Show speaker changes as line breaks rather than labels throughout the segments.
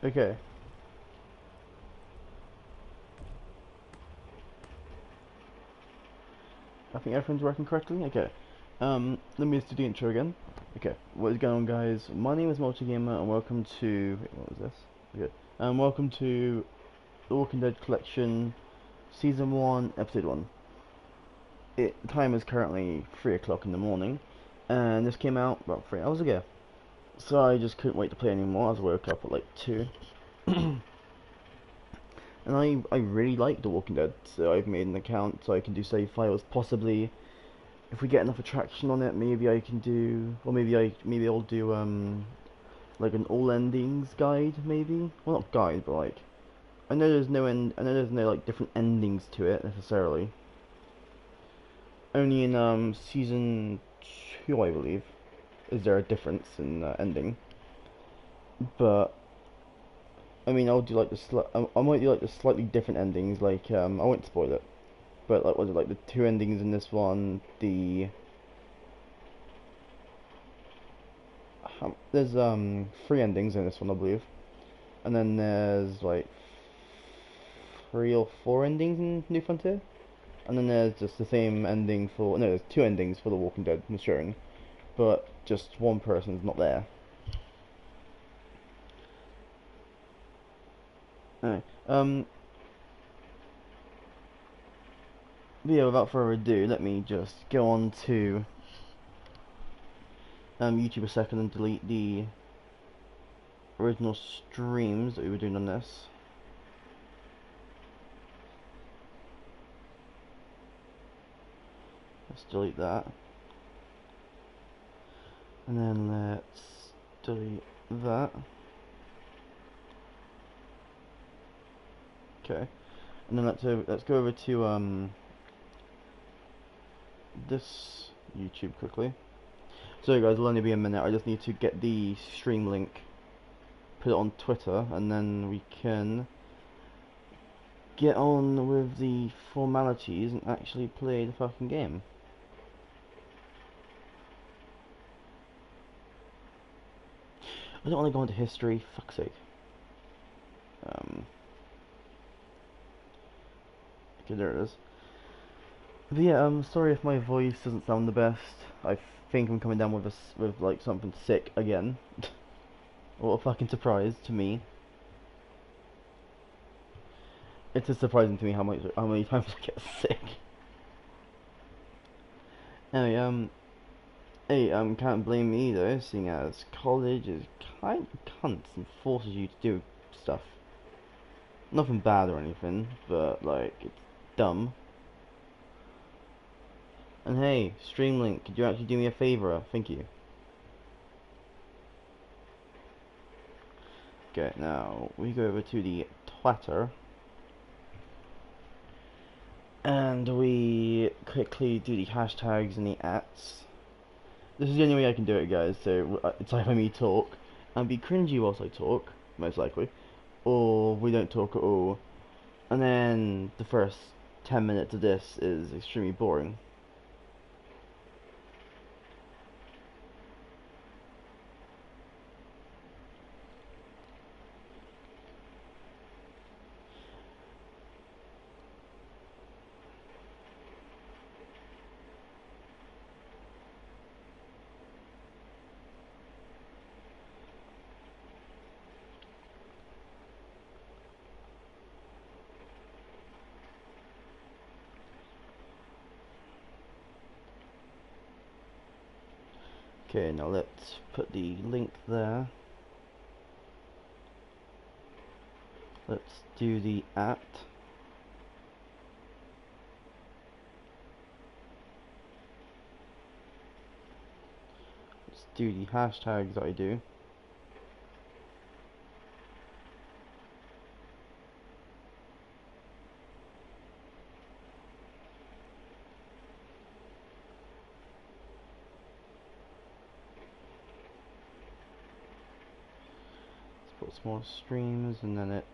Okay. I think everything's working correctly. Okay. Let me just do the intro again. Okay. What is going on, guys? My name is Multigamer, and welcome to. Wait, what was this? Okay. Welcome to The Walking Dead Collection, Season 1, Episode 1. The time is currently 3 o'clock in the morning, and this came out about 3 hours ago. So I just couldn't wait to play anymore. I was woke up at like 2. And I really like The Walking Dead, so I've made an account so I can do save files. Possibly, if we get enough attraction on it, maybe I can do, or maybe I'll do like an all endings guide, maybe. Well, not guide, but like I know there's no end. I know there's no like different endings to it necessarily. Only in season 2, I believe, is there a difference in ending. But I mean, I'll do like I might do like the slightly different endings. Like I won't spoil it. But like, was it like the 2 endings in this one? There's 3 endings in this one, I believe, and then there's like 3 or 4 endings in New Frontier, and then there's just the same ending for no, there's 2 endings for The Walking Dead maturing, but just one person's not there. Anyway, but yeah, without further ado, let me just go on to YouTube a second and delete the original streams that we were doing on this. Let's delete that. And then let's delete that. Okay. And then let's go over to this YouTube quickly. So guys, it'll only be a minute. I just need to get the stream link, put it on Twitter, and then we can get on with the formalities and actually play the fucking game. I don't want to go into history, fuck's sake. Okay, there it is. But yeah, sorry if my voice doesn't sound the best. I think I'm coming down with like something sick again. What a fucking surprise to me. It is surprising to me how many times I get sick. Anyway, hey, can't blame me either, seeing as college is kind of cunts and forces you to do stuff. Nothing bad or anything, but like it's dumb. And hey, Streamlink, could you actually do me a favor? Thank you. Okay, now we go over to the Twitter. And we quickly do the hashtags and the ats. This is the only way I can do it, guys, so it's either me talk and be cringy whilst I talk, most likely, or we don't talk at all, and then the first 10 minutes of this is extremely boring. Okay, now let's put the link there. Let's do the at. Let's do the hashtags that I do. Let's put some more streams, and then it's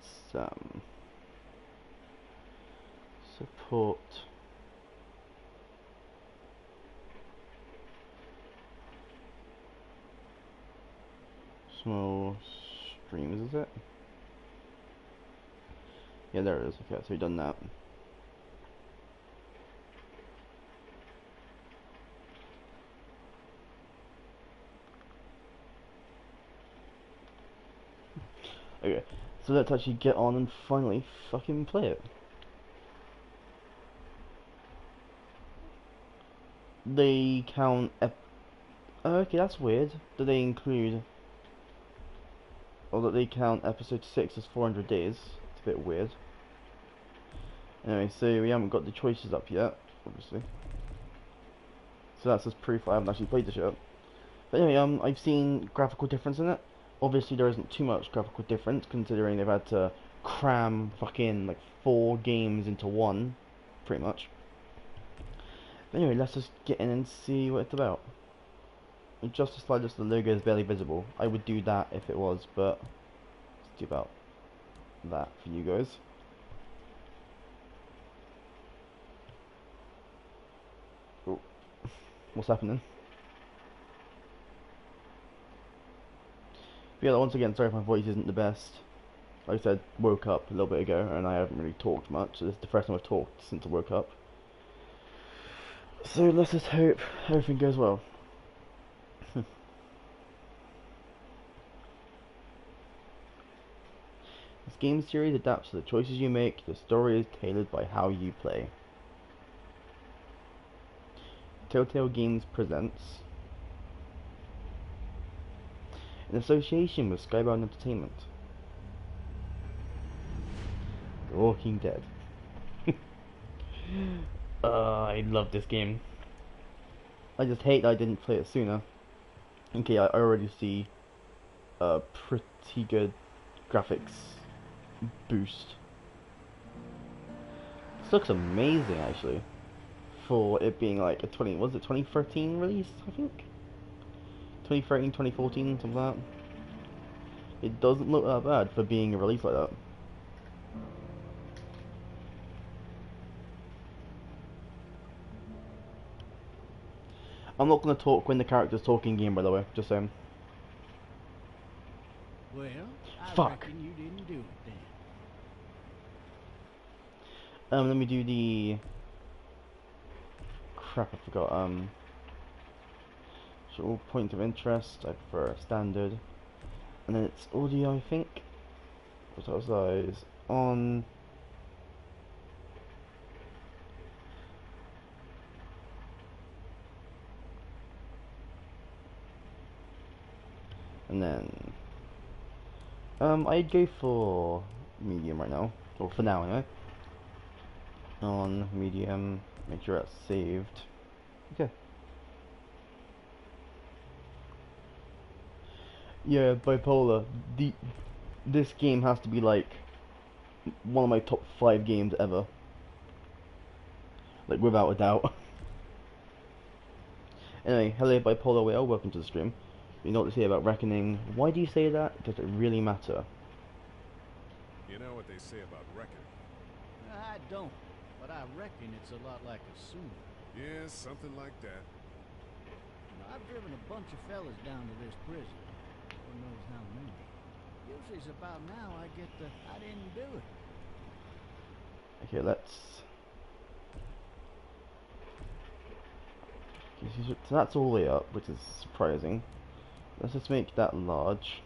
support small streams, is it? Yeah, there it is. Okay, so we've done that. Okay, so let's actually get on and finally fucking play it. They count okay, that's weird. Do they include, or that they count episode 6 as 400 days? It's a bit weird. Anyway, so we haven't got the choices up yet, obviously. So that's just proof I haven't actually played the show. But anyway, I've seen graphical difference in it. Obviously, there isn't too much graphical difference considering they've had to cram fucking like 4 games into one, pretty much. But anyway, let's just get in and see what it's about. Just the slightest, the logo is barely visible. I would do that if it was, but let's do about that for you guys. Oh, what's happening? But yeah, once again, sorry if my voice isn't the best. Like I said, woke up a little bit ago, and I haven't really talked much. So this is the first time I've talked since I woke up. So let's just hope everything goes well. This game series adapts to the choices you make. The story is tailored by how you play. Telltale Games presents, in association with Skybound Entertainment, The Walking Dead. I love this game. I just hate that I didn't play it sooner. Okay, I already see a pretty good graphics boost. This looks amazing, actually, for it being like a 2013 release, I think? 2013, 2014, something like that. It doesn't look that bad for being a release like that. I'm not going to talk when the character's talking game, by the way, just saying.
Well, I
Fuck.
reckon you didn't do it then.
Let me do the... Crap, I forgot, so all points of interest, I prefer standard. And then it's audio, I think. What size? On... And then... I'd go for medium right now. Or for now, anyway. On medium, make sure that's saved. Okay. Yeah, bipolar. This game has to be like one of my top 5 games ever. Like without a doubt. Anyway, hello bipolar whale, welcome to the stream. You know what to say about reckoning. Why do you say that? Does it really matter?
You know what they say about reckoning?
I don't, but I reckon it's a lot like assuming.
Yeah, something like that.
You know, I've driven a bunch of fellas down to this prison. Lord knows how many. Usually it's about now I get the I didn't do it.
Okay, let's... So that's all the way up, which is surprising. Let's just make that large.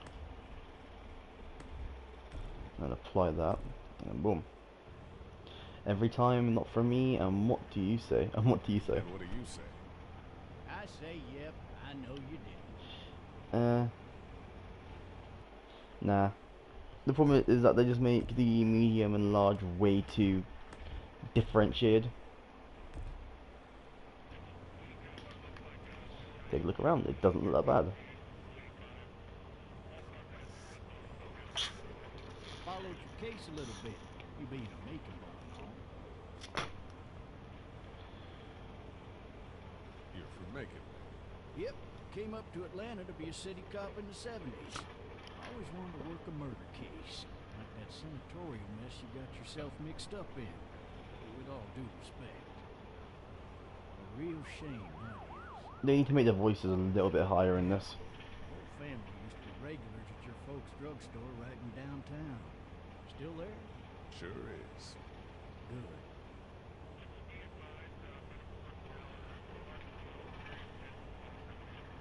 And apply that. And boom. Every time, not for me, and what do you say? And what do you say?
And what do you say?
I say, yep, I know you didn't.
Nah. The problem is that they just make the medium and large way too differentiated. Take a look around, it doesn't look that bad.
Followed your case a little bit. You being a making one,
You're from Macon.
Yep, came up to Atlanta to be a city cop in the 70s. I always wanted to work a murder case. Like that senatorial mess you got yourself mixed up in. With all due respect. A real shame, that is.
They need to make the voices a little bit higher in this.
Whole family used to be regulars at your folks' drugstore right in downtown. Still there?
Sure is.
Good.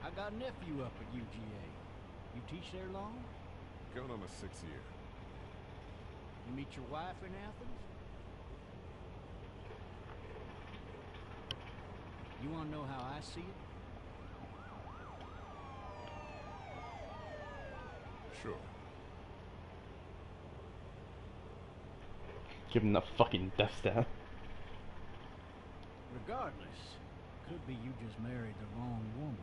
I got a nephew up at UGA. You teach there long?
Going on my 6th year.
You meet your wife in Athens? You want to know how I see it?
Sure.
Give him that fucking death stare.
Regardless, could be you just married the wrong woman.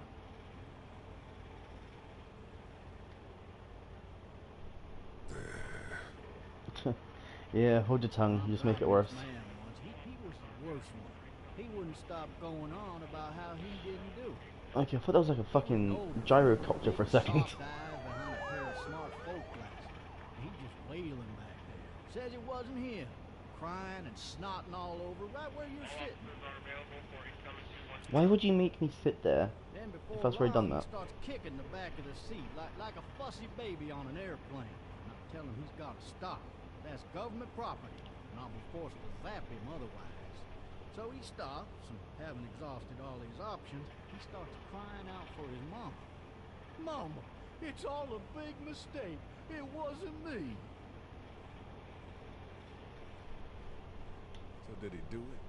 Yeah, hold your tongue. You just make it worse.
Man once, he was the worst one. He wouldn't stop going on about how he didn't do it.
Okay, I thought that was like a fucking gyrocopter for a second.
Soft dive behind a pair of smart folk glasses. He just wailing back there. Says it wasn't him. Crying and snotting all over right where you're sitting.
Why would you make me sit there?
Then before
If that's where he done
long,
that.
he starts kicking the back of the seat like a fussy baby on an airplane. And I tell him he's got to stop. That's government property, and I'll be forced to zap him otherwise. So he stops, and having exhausted all his options, he starts crying out for his mama. Mama, it's all a big mistake. It wasn't me.
So did he do it?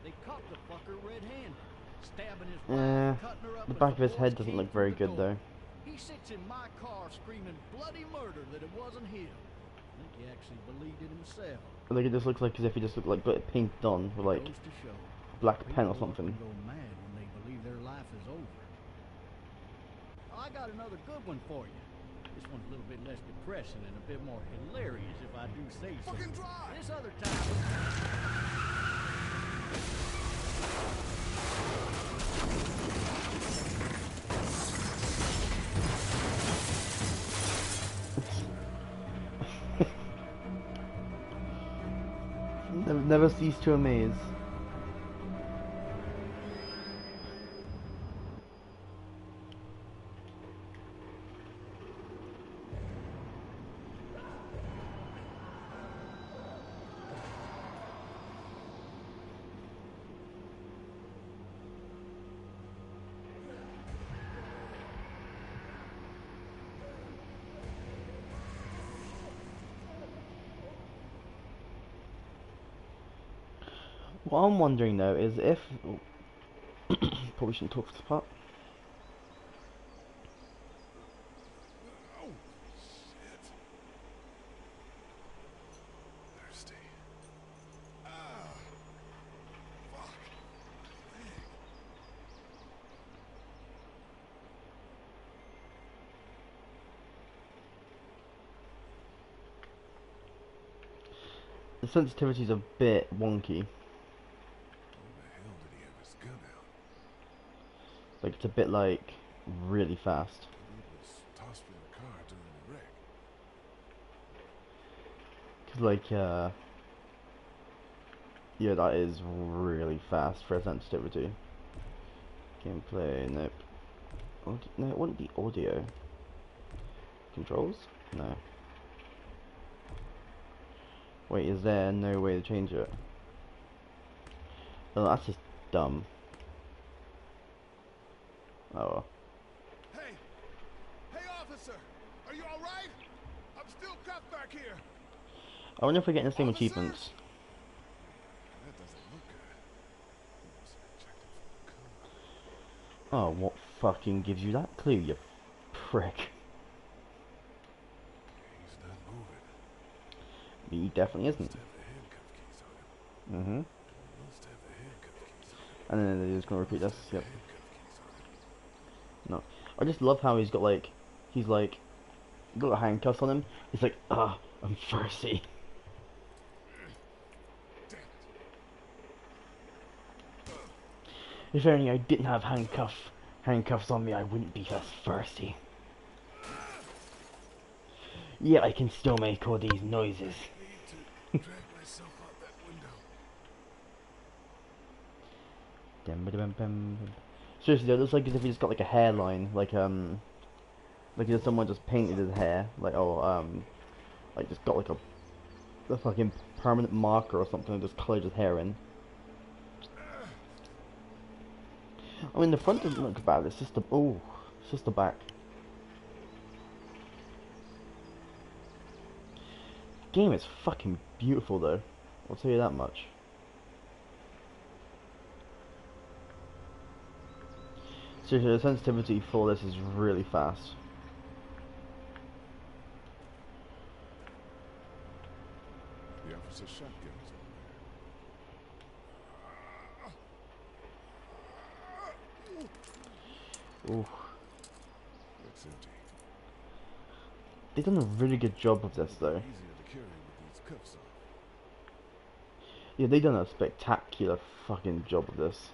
They caught the fucker red-handed, stabbing his
Eh,
wife, cutting her up.
the
as
back of his
boys
head doesn't
came
look
through
very
the
good
door.
though.
He sits in my car screaming bloody murder that it wasn't him. I think he actually believed it himself.
Like it just looks like as if he just looked like got it painted on with like
Goes to show.
black pen or
People
something.
often go mad when they believe their life is over. I got another good one for you. This one's a little bit less depressing and a bit more hilarious, if I do say so.
Fucking drive!
This other time.
Never cease to amaze. What I'm wondering though is if probably shouldn't talk this part.
Oh, shit. Thirsty. Ah. Fuck.
The sensitivity's a bit wonky.
Where the hell did he have his gun out?
Like it's a bit like really fast.
Maybe it was tossed in the car during the wreck.
Cause like yeah, that is really fast for a sensitivity. Gameplay, nope. No, it wouldn't be audio. Controls? No. Wait, is there no way to change it? Oh, that's just dumb. Oh well.
Hey! Hey, officer! Are you alright? I'm still cuffed back here!
I wonder if we're getting the same
Officers?
achievements.
That doesn't look good. He must have checked it for the code.
Oh, what fucking gives you that clue, you prick?
He's not moving.
He definitely isn't.
Must have the handcuff keys on him.
Mm-hmm.
Must have the handcuff keys on him.
And then they're just gonna repeat this,
Must have
yep.
the handcuff keys on him.
No. I just love how he's got like, he's like, got handcuffs on him. He's like, ah, I'm thirsty.
Damn it.
If only I didn't have handcuffs on me, I wouldn't be as thirsty. Yeah, I can still make all these noises.
I need to drag myself out that window.
Seriously though, it looks like as if he just got like a hairline, like if someone just painted his hair, like like just got like a the fucking permanent marker or something and just coloured his hair in. I mean, the front doesn't look bad. It's just the it's just the back. Game is fucking beautiful though. I'll tell you that much. Seriously, the sensitivity for this is really fast.
The officer's shotgun is over there.
Ooh.
Looks empty.
They've done a really good job of this though.
Easier to carry with these cuffs on.
Yeah, they've done a spectacular fucking job of this.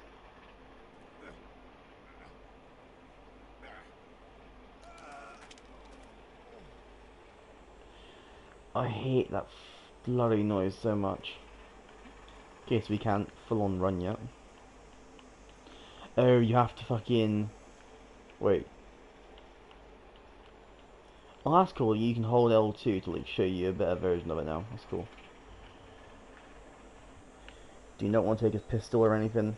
I hate that bloody noise so much. Okay, so we can't full on run yet. Oh, you have to fucking... Wait. Oh, that's cool. You can hold L2 to like show you a better version of it now. That's cool. Do you not want to take his pistol or anything?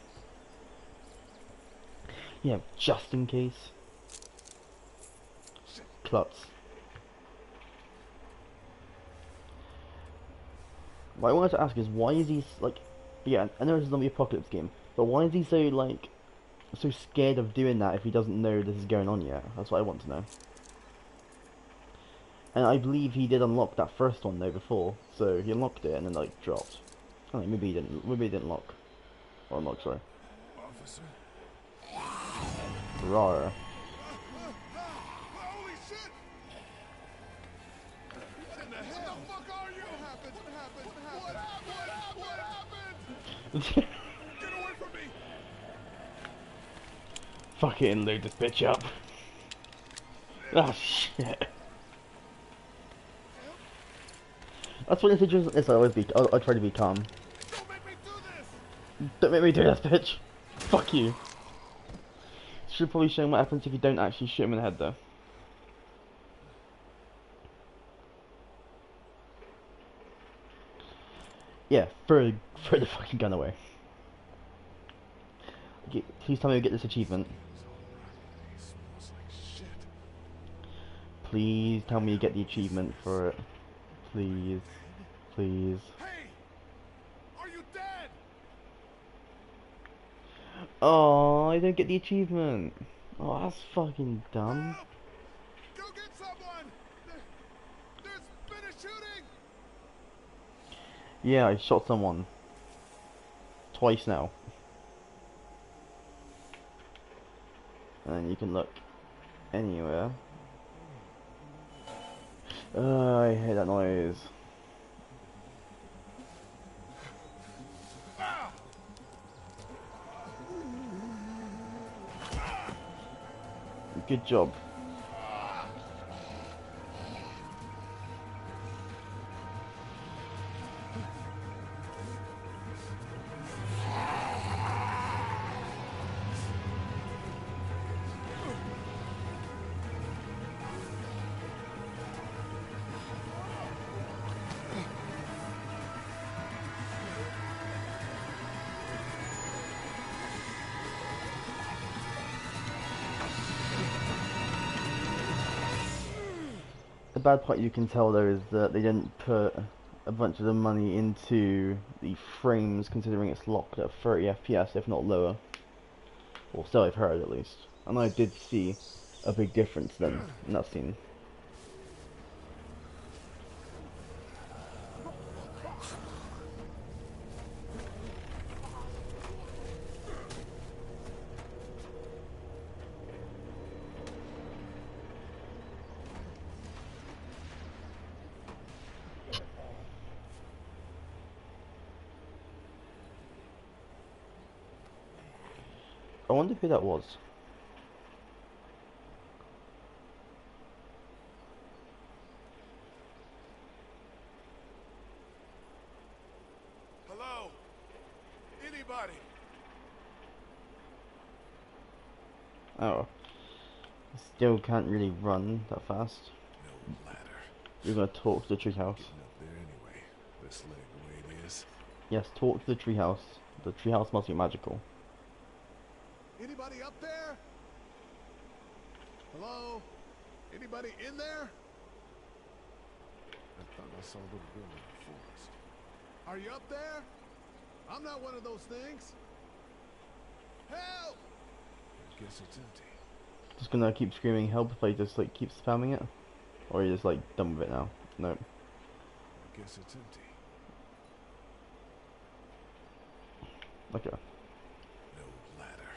Yeah, just in case. Klutz. What I wanted to ask is why is he like... Yeah, I know it's a zombie apocalypse game, but why is he so like... so scared of doing that if he doesn't know this is going on yet? That's what I want to know. And I believe he did unlock that first one though before, so he unlocked it and then like dropped. I don't know, maybe he didn't. Maybe he didn't lock. Or unlock, sorry.
Officer?
Rawr.
Holy shit! What in the hell? What the fuck are you? What happened? What happened? What happened? What happened? Get away from me!
Fucking load this bitch up. Ah shit. That's what situations like this I always be. I try to be calm.
Don't make me do this!
Don't make me do this, bitch. Fuck you. Should probably show him what happens if you don't actually shoot him in the head, though. Yeah, throw the fucking gun away. Okay, please tell me we get this achievement.
He smells like shit.
Please tell me you get the achievement for it. Please. Please.
Hey! Are you dead?
Oh, I don't get the achievement. Oh, that's fucking dumb.
Help! Go get someone! There's been a shooting!
Yeah, I shot someone. Twice now. And you can look anywhere. I hate that noise. Good job. The bad part you can tell though is that they didn't put a bunch of the money into the frames considering it's locked at 30 FPS if not lower. Or so I've heard at least. And I did see a big difference then in that scene. I wonder who that was.
Hello? Anybody?
Oh. Still can't really run that fast.
No ladder.
You're gonna talk to the treehouse.
Getting up there anyway. This leg the way it is.
Yes, talk to the treehouse. The treehouse must be magical.
Anybody up there? Hello? Anybody in there? I thought I saw a little girl in the forest. Are you up there? I'm not one of those things. Help! I guess it's empty.
Just gonna keep screaming help if I just like keep spamming it? Or are you just like done with it now? No.
I guess it's empty.
Okay.
No ladder.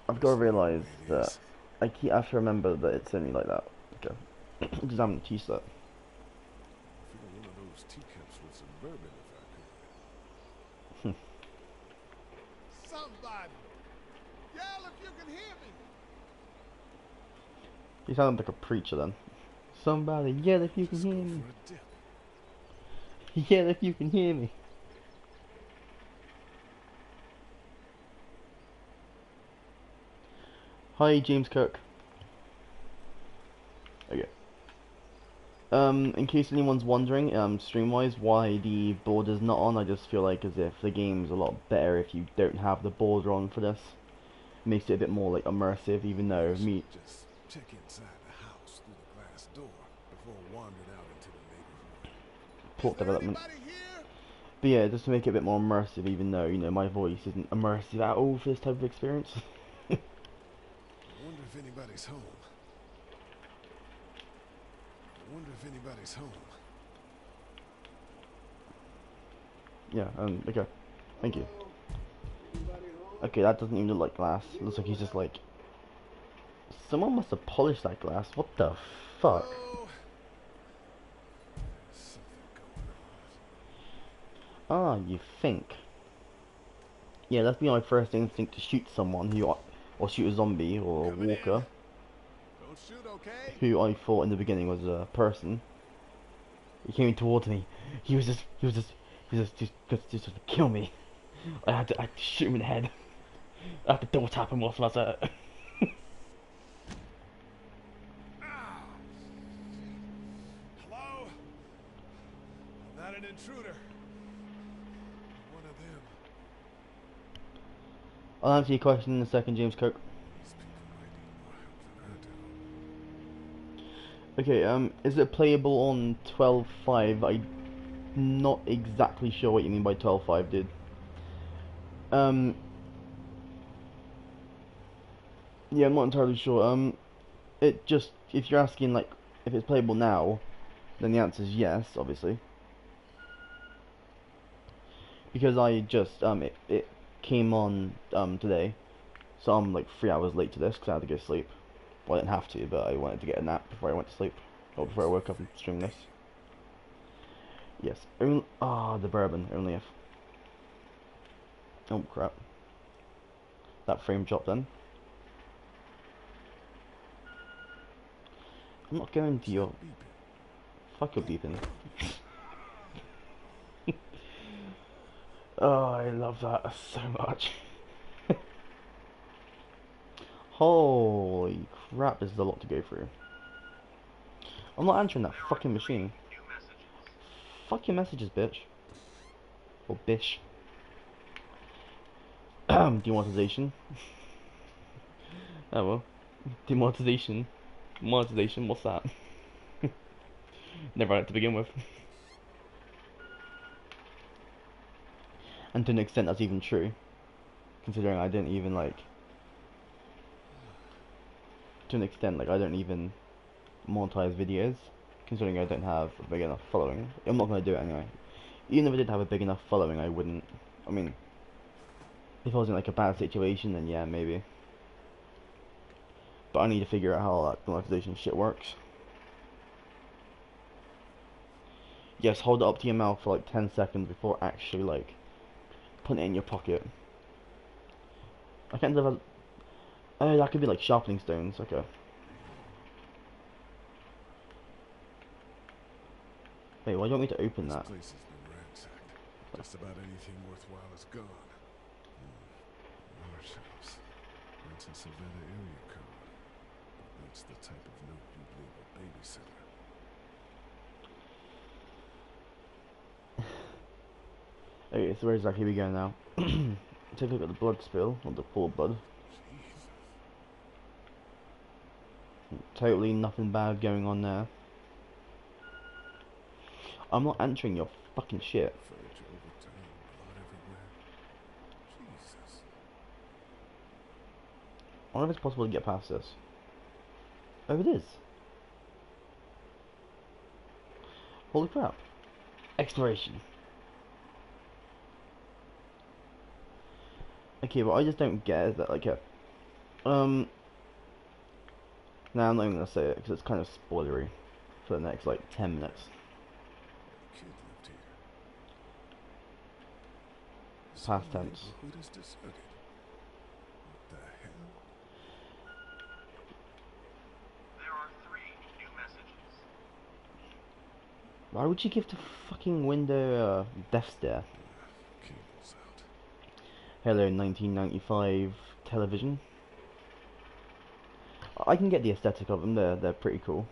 I've got to realise that I have to remember that it's only like that. Okay. Because I'm a t-shirt.
I feel one of those teacups with some bourbon if I could. Somebody! Yell if you can hear me!
You sound like a preacher then. Somebody yell if you can
Just
hear
go
me.
for a dip.
Yell if you can hear me. Hi, James Cook. Okay. In case anyone's wondering, stream-wise, why the border's not on, I just feel like as if the game's a lot better if you don't have the border on for this. Makes it a bit more like immersive, even though me.
Just check inside the house through the glass door before wandering out into the neighborhood.
Plot development.
Anybody here?
But yeah, just to make it a bit more immersive, even though, you know, my voice isn't immersive at all for this type of experience.
I wonder if anybody's home. I wonder if anybody's home.
Yeah, okay. Thank you. Okay, that doesn't even look like glass. It looks like he's just like... Someone must have polished that glass. What the fuck?
Hello? There's something going on.
Ah, you think. Yeah, that's be my first instinct to shoot someone who... Or shoot a zombie or a
Coming in.
walker.
Don't shoot, okay?
Who I thought in the beginning was a person. He came towards me. He was just to kill me. I had to shoot him in the head. I had to double tap him whilst I was at it.
Ah. Hello? I'm not an intruder. One of them.
I'll answer your question in a second, James Cook.
These people might need more help than I do.
Okay, is it playable on 12.5? I'm not exactly sure what you mean by 12.5, dude. Yeah, I'm not entirely sure. It just, if you're asking, like, if it's playable now, then the answer is yes, obviously. Because I just, it came on, today. So I'm, like, 3 hours late to this, because I had to go to sleep. Well, I didn't have to, but I wanted to get a nap before I went to sleep. Or before I woke up and streamed this. Yes, only, the bourbon, only if. Oh, crap. That frame dropped then. I'm not going to your... Fuck your beeping. Oh, I love that so much. Holy crap, this is a lot to go through. I'm not answering that fucking machine. Fuck your messages, bitch. Or bish. Demonetization. Oh well. Demonetization. Monetization, what's that? Never had it to begin with. And to an extent that's even true. Considering I didn't even like... To an extent, like I don't even monetize videos. Considering I don't have a big enough following. I'm not going to do it anyway. Even if I did have a big enough following, I wouldn't... I mean... If I was in like a bad situation, then yeah, maybe. But I need to figure out how that monetization shit works. Yes, hold it up to your mouth for like 10 seconds before actually like putting it in your pocket. I can't develop. Oh, that could be like sharpening stones. Okay. Wait, why do you want me to open that?
This place has been ransacked. Just about anything worthwhile is gone. Large house. That's a Savannah area code. That's the type of note you'd leave a babysitter.
Okay, so where exactly are we going now? Take a look at the blood spill, or the pool blood.
Jesus.
Totally nothing bad going on there. I'm not answering your fucking shit.
Furniture overturned, blood everywhere. Jesus.
I wonder if it's possible to get past this. Oh, it is. Holy crap. Exploration. Okay, what I just don't get is that, like, now I'm not even gonna say it because it's kind of spoilery for the next, like, 10 minutes.
A kid lived here. This
Past
whole
tense.
neighborhood is deserted. What the hell?
There are 3 new messages.
Why would you give the fucking window a death stare?
Cable's out.
Hello, 1995 television. I can get the aesthetic of them. They're pretty cool,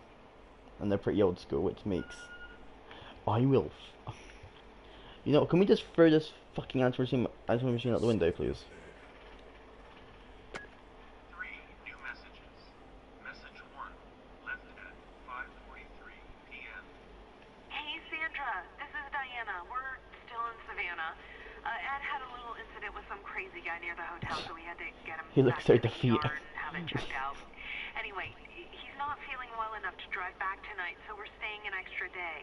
and they're pretty old school, which makes I will. You know, can we just throw this fucking answering machine out the window, please?
3 new messages. Message 1, left at 5:43 p.m.
Hey, Sandra. This is Diana. We're still in Savannah. Ed had a little incident with some crazy guy near the hotel, so we had to get him
He looks
back
so
to the
defeated.
ER and have it checked out. Anyway, he's not feeling well enough to drive back tonight, so we're staying an extra day.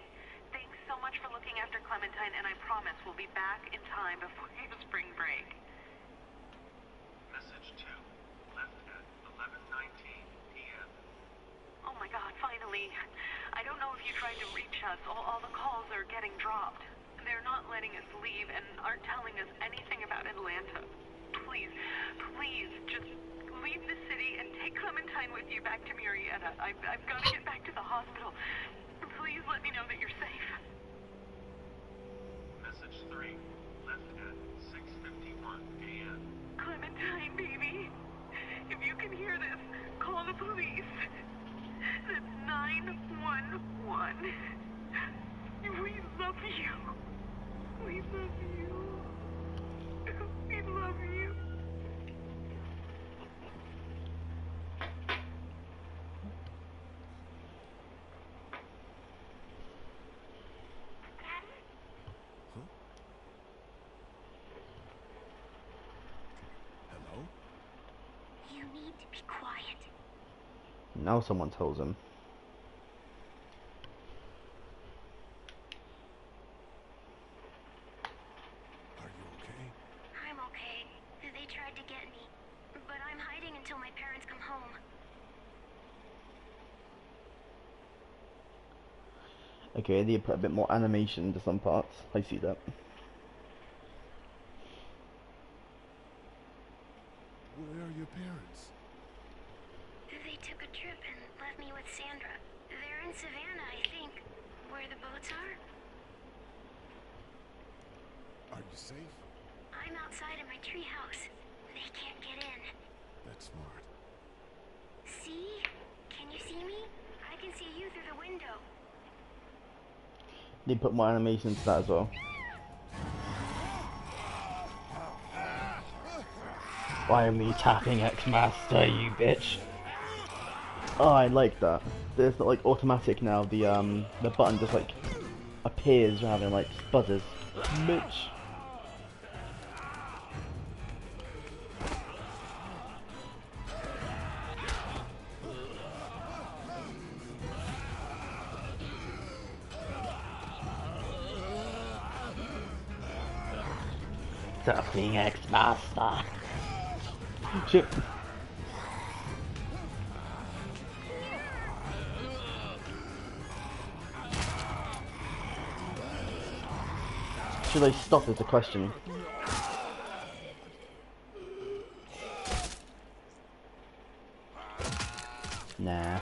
Thanks so much for looking after Clementine, and I promise we'll be back in time before your spring break.
Message 2, left at 11:19 p.m.
Oh my God, finally. I don't know if you tried to reach us. All the calls are getting dropped. They're not letting us leave and aren't telling us anything about Atlanta. Please, please, just leave the city and take Clementine with you back to Marietta. I've got to get back to the hospital. Please let me know that you're safe.
Message 3, left at 6:51 a.m.
Clementine, baby. If you can hear this, call the police. That's 911. We love you. We love you. We love you.
Huh? Hello?
You need to be quiet.
Now someone tells him.
Are you okay?
I'm okay. They tried to get me, but I'm hiding until my parents come home.
Okay, they put a bit more animation into some parts. I see that.
Where are your parents?
They took a trip and left me with Sandra. They're in Savannah, I think, where the boats are.
Are you safe?
I'm outside in my treehouse. They can't get in.
That's smart.
See? Can you see me? I can see you through the window.
They put more animation into that as well. Why am I tapping X Master, you bitch? Oh, I like that. It's not like automatic now. The button just like appears rather than like buzzes. Bitch. Tapping X Master. Shit. Should I stop is the question. Nah.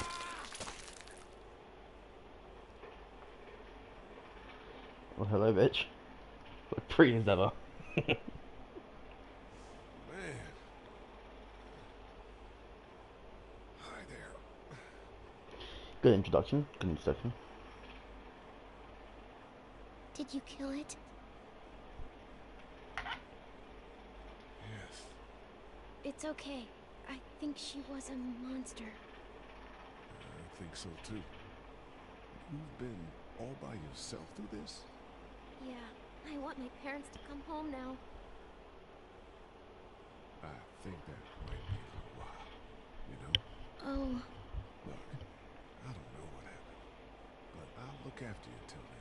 Well, hello, bitch. Look pretty as ever.
Man. Hi there.
Good introduction. Good introduction.
Did you kill it? It's okay. I think she was a monster.
I think so too. You've been all by yourself through this?
Yeah, I want my parents to come home now.
I think that might be a little while, you know?
Oh,
Look, I don't know what happened, but I'll look after you until then.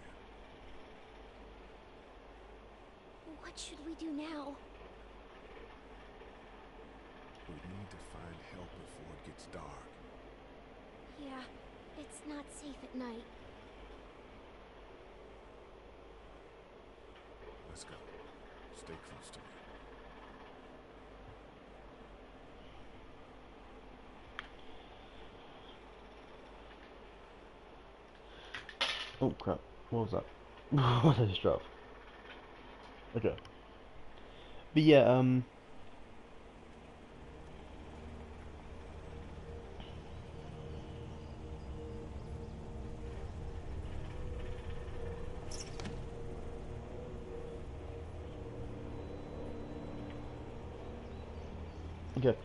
what should we do now?
We need to find help before it gets dark.
Yeah, it's not safe at night.
Let's go. Stay close to me.
Oh crap, what was that? What did I just drop? Okay. But yeah, okay.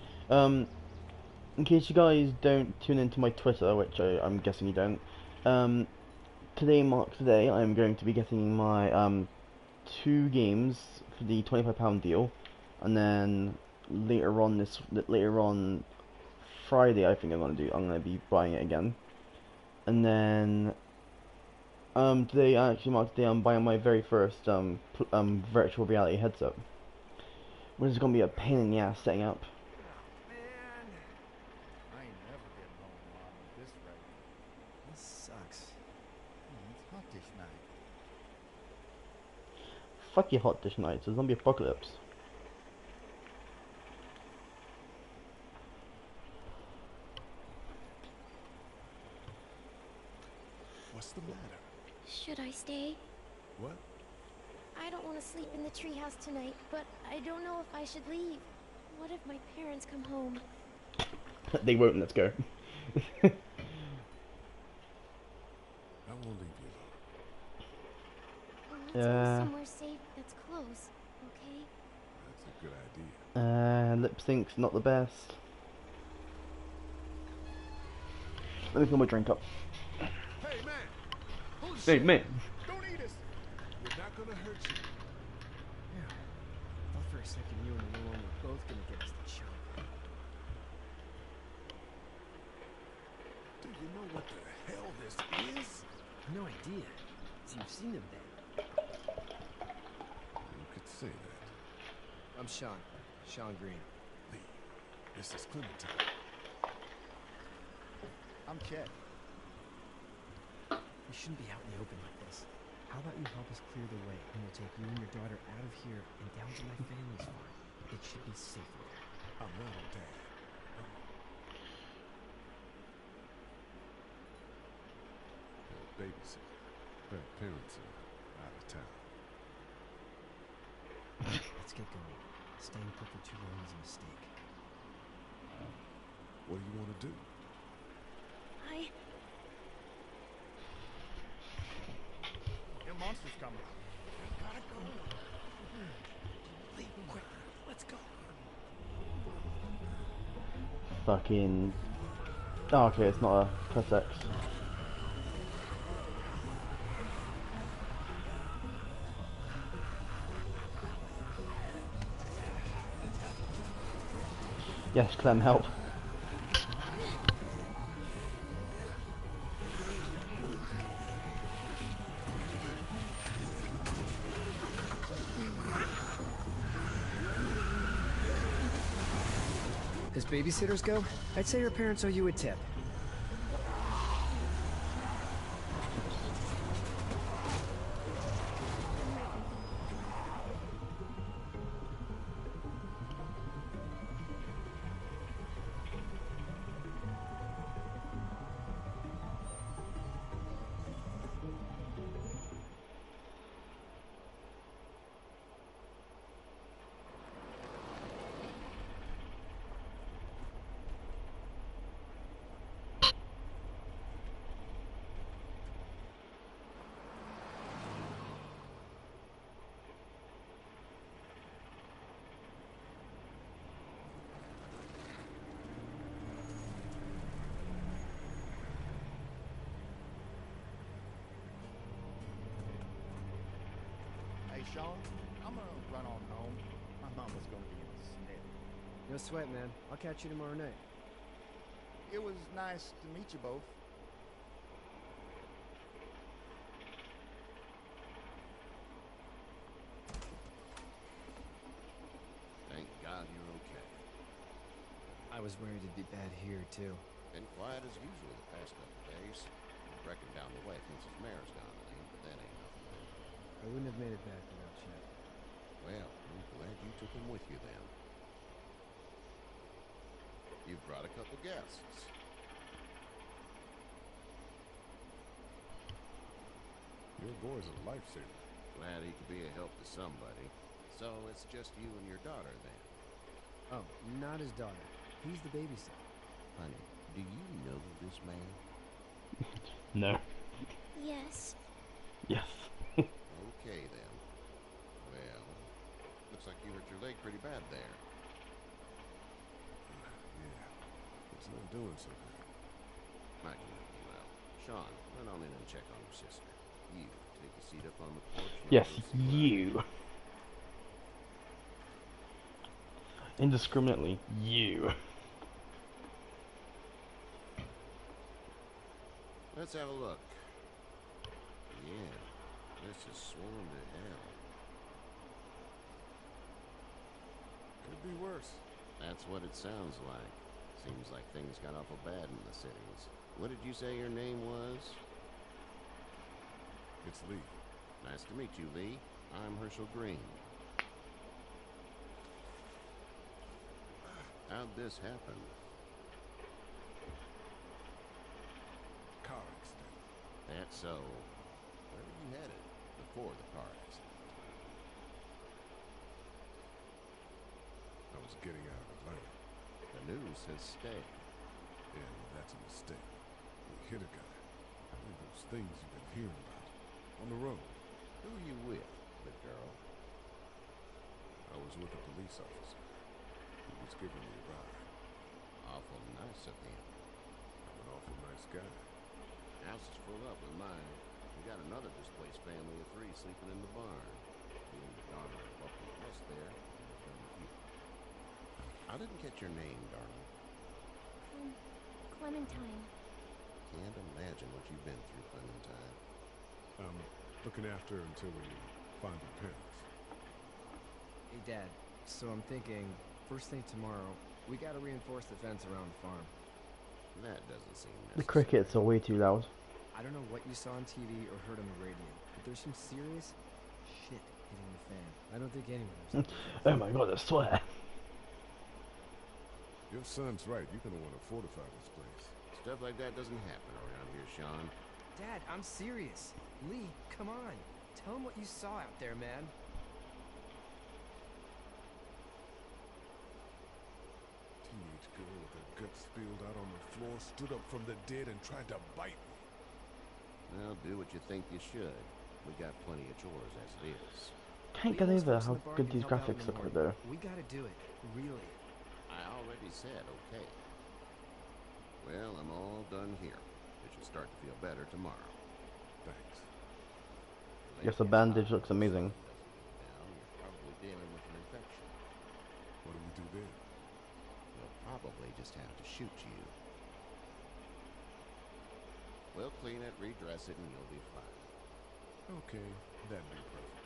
In case you guys don't tune into my Twitter, which I'm guessing you don't, today marks the day I'm going to be getting my 2 games for the £25 deal, and then later on Friday I'm gonna be buying it again, and then today actually marks the day I'm buying my very first virtual reality headset, which is gonna be a pain in the ass setting up.
Man, I ain't never getting home, Mom, at this rate. This sucks. It's hot this night.
Fuck your hot dish nights, there's zombie apocalypse.
What's the matter?
Should I stay?
What?
I don't want to sleep in the treehouse tonight, but I don't know if I should leave. What if my parents come home?
They won't, let's go.
I won't leave you alone.
Let's go somewhere safe that's close, okay?
That's a good idea.
Lip sync's not the best. Let me fill my drink up.
Hey, man! Holy
Hey,
shit!
man.
Don't eat us! We're not gonna hurt you.
Yeah. Thought for a second you and the little one were both gonna get us the chunk.
Do you know what the hell this is?
No idea. So you've seen them then.
You could say that.
I'm Sean. Sean Green.
Lee, this is Clementine.
I'm Ked. We shouldn't be out in the open like this. How about you help us clear the way, and we'll take you and your daughter out of here and down to my family's farm. It should be safer there.
I'm not a dad. Babysitter. Her parents are out of town.
Let's get going. Staying put for too long is a mistake.
What do you want to do?
Your monster's coming. We gotta go. Leave quick. Let's go.
Fucking... Oh, okay, it's not a plus X. Yes, Clem, help.
As babysitters go, I'd say your parents owe you a tip.
Sean, I'm gonna run on home. My mama's gonna be in a snare.
No sweat, man. I'll catch you tomorrow night.
It was nice to meet you both.
Thank God you're okay.
I was worried it'd be bad here, too.
Been quiet as usual the past couple days. Reckon down the way Mrs. Mare's gone to leave, but that ain't nothing.
I wouldn't have made it back without Chet.
Well, I'm glad you took him with you then. You've brought a couple guests.
Your boy's a lifesaver.
Glad he could be a help to somebody. So it's just you and your daughter then?
Oh, not his daughter. He's the babysitter.
Honey, do you know this man?
No.
Yes.
Yes.
Okay then. Well, looks like you hurt your leg pretty bad there.
Yeah, it's not doing so good.
I can help you out. Sean, run on in and check on your sister. You, take a seat up on the porch. And
Yes,
we'll see what I
you. Indiscriminately, you.
Let's have a look. Yeah, this is swollen to hell.
Could be worse.
That's what it sounds like. Seems like things got awful bad in the cities. What did you say your name was?
It's Lee.
Nice to meet you, Lee. I'm Herschel Green. How'd this happen?
Car accident.
That's so. Where were you headed before the car accident?
I was getting out of Atlanta.
The news says stay.
Yeah, that's a mistake. We hit a guy. One of those things you've been hearing about. On the road.
Who are you with, the girl?
I was with a police officer. He was giving me a ride.
Awful nice of him.
I'm an awful nice guy.
House is full up with mine. We got another displaced family of 3 sleeping in the barn. You and your daughter are welcome to rest there. And we're done with you. I didn't catch your name, darling.
Clementine.
Can't imagine what you've been through, Clementine.
Looking after her until we find her parents.
Hey, Dad. So I'm thinking, first thing tomorrow, we gotta reinforce the fence around the farm.
That doesn't seem
The
necessary.
crickets are way too loud.
I don't know what you saw on TV or heard on the radio, but there's some serious shit hitting the fan. I don't think anyone knows.
Oh my god, I swear.
Your son's right. You're gonna want to fortify this place.
Stuff like that doesn't happen around here, Sean.
Dad, I'm serious. Lee, come on. Tell him what you saw out there, man.
Teenage girl with her guts spilled out on the floor stood up from the dead and tried to bite me.
Well, do what you think you should. We got plenty of chores as it is.
Can't get over how good these graphics look right there.
We gotta do it. Really.
I already said okay. Well, I'm all done here. It should start to feel better tomorrow.
Thanks.
Yes, the bandage looks amazing.
Now you're probably dealing with an infection.
What do we do then?
We'll probably just have to shoot you. We'll clean it, redress it, and you'll be fine.
Okay, that'd be perfect.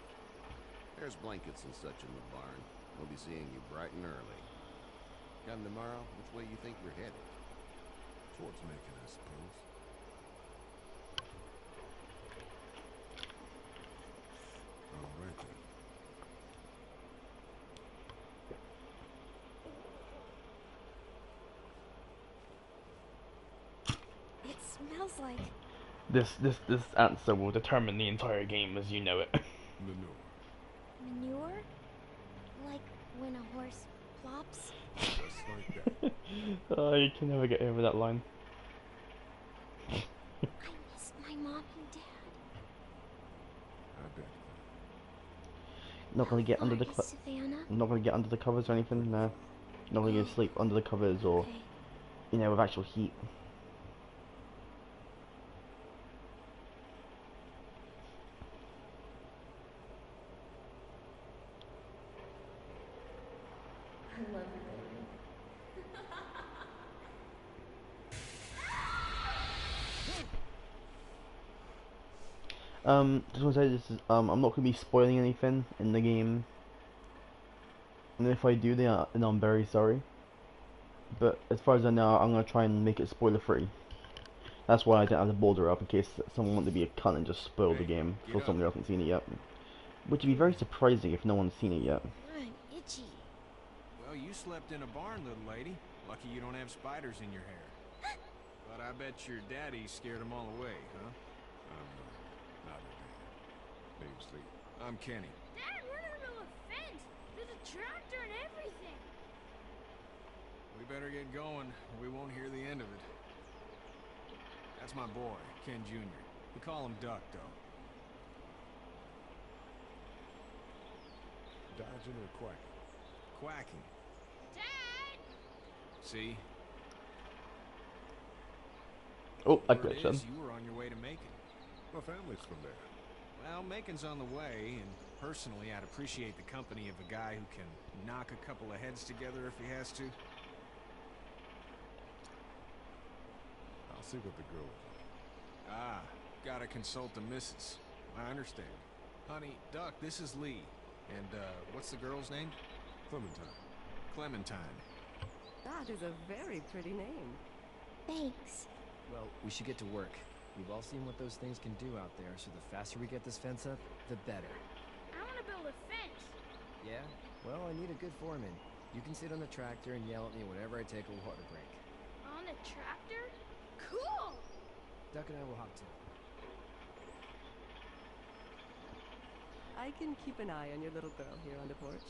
There's blankets and such in the barn. We'll be seeing you bright and early. Come tomorrow, which way you think we're headed?
Towards Macon, I suppose. All right then.
It smells like
This answer will determine the entire game as you know it.
Manure.
manure? Like when a horse plops?
Just like that.
Oh, you can never get over that line.
I miss my mom and dad.
I bet.
Not gonna get under the
Far is Savannah?
not gonna get under the covers or anything. No, not gonna go sleep under the covers or
Okay.
you know with actual heat. Just want to say this is I'm not gonna be spoiling anything in the game, and if I do, then I'm very sorry. But as far as I know, I'm gonna try and make it spoiler free. That's why I didn't have the border up in case someone wanted to be a cunt and just spoil the game for someone who hasn't seen it yet. Which would be very surprising if no one's seen it yet.
I'm itchy.
Well, you slept in a barn, little lady. Lucky you don't have spiders in your hair. But I bet your daddy scared them all away, huh?
Not a day. Name's Lee.
I'm Kenny.
Dad, we're in the middle of a fence. There's a tractor and everything.
We better get going, or we won't hear the end of it. That's my boy, Ken Jr. We call him Duck, though.
Dodging or quacking?
Quacking.
Dad!
See?
Oh, I
Word
glitched
is
then.
you were on your way to Macon.
My family's from there.
Well, Macon's on the way, and personally, I'd appreciate the company of a guy who can knock a couple of heads together if he has to.
I'll see what the girl is like.
Ah, gotta consult the missus. I understand. Honey, Duck, this is Lee. And, what's the girl's name?
Clementine.
Clementine.
That is a very pretty name.
Thanks.
Well, we should get to work. We've all seen what those things can do out there, so the faster we get this fence up, the better.
I want to build a fence.
Yeah? Well, I need a good foreman. You can sit on the tractor and yell at me whenever I take a water break.
On a tractor? Cool!
Duck and I will hop to.
I can keep an eye on your little girl here on the porch.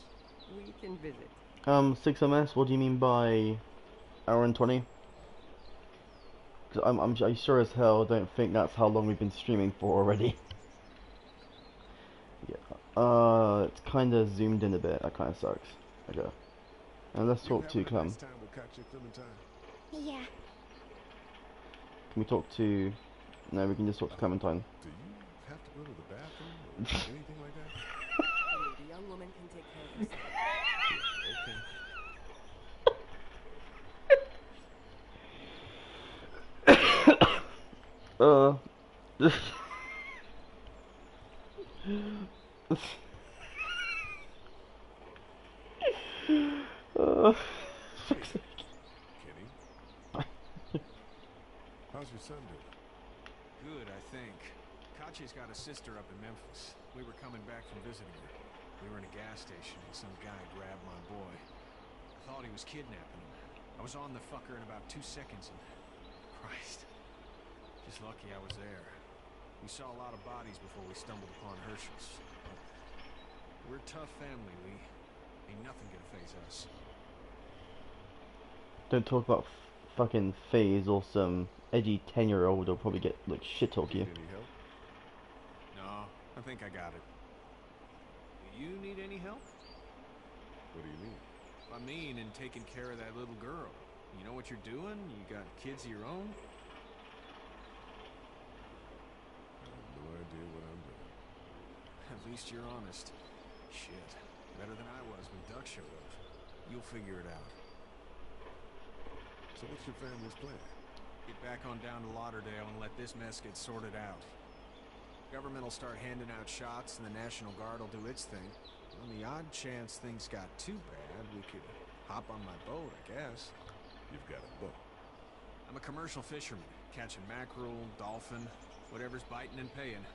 We can visit.
6ms, what do you mean by hour and 20? Because I sure as hell don't think that's how long we've been streaming for already. Yeah, it's kinda zoomed in a bit, that kinda sucks. Okay. And let's talk to Clem.
Next time we'll catch you, Clementine.
Yeah.
Can we talk to... No, we can just talk to Clementine.
Do you have to go to the bathroom or anything like that?
The young woman can take care of herself.
Okay.
Fuck's sake.
Kenny? How's your son doing?
Good, I think. Kachi's got a sister up in Memphis. We were coming back from visiting her. We were in a gas station and some guy grabbed my boy. I thought he was kidnapping him. I was on the fucker in about 2 seconds and... Christ. Just lucky I was there. We saw a lot of bodies before we stumbled upon Herschel's. But we're a tough family, Lee. Ain't nothing gonna faze us.
Don't talk about fucking phase or some edgy 10-year-old will probably get like shit talk you.
Need any help?
No, I think I got it. Do you need any help?
What do you mean?
I mean, in taking care of that little girl. You know what you're doing? You got kids of your own?
I have no idea what I'm doing.
At least you're honest. Shit. Better than I was when Duck showed up. You'll figure it out.
So what's your family's plan?
Get back on down to Lauderdale and let this mess get sorted out. Government will start handing out shots and the National Guard will do its thing. On the odd chance things got too bad, we could hop on my boat, I guess.
You've got a boat.
I'm a commercial fisherman, catching mackerel, dolphin, whatever's biting and paying.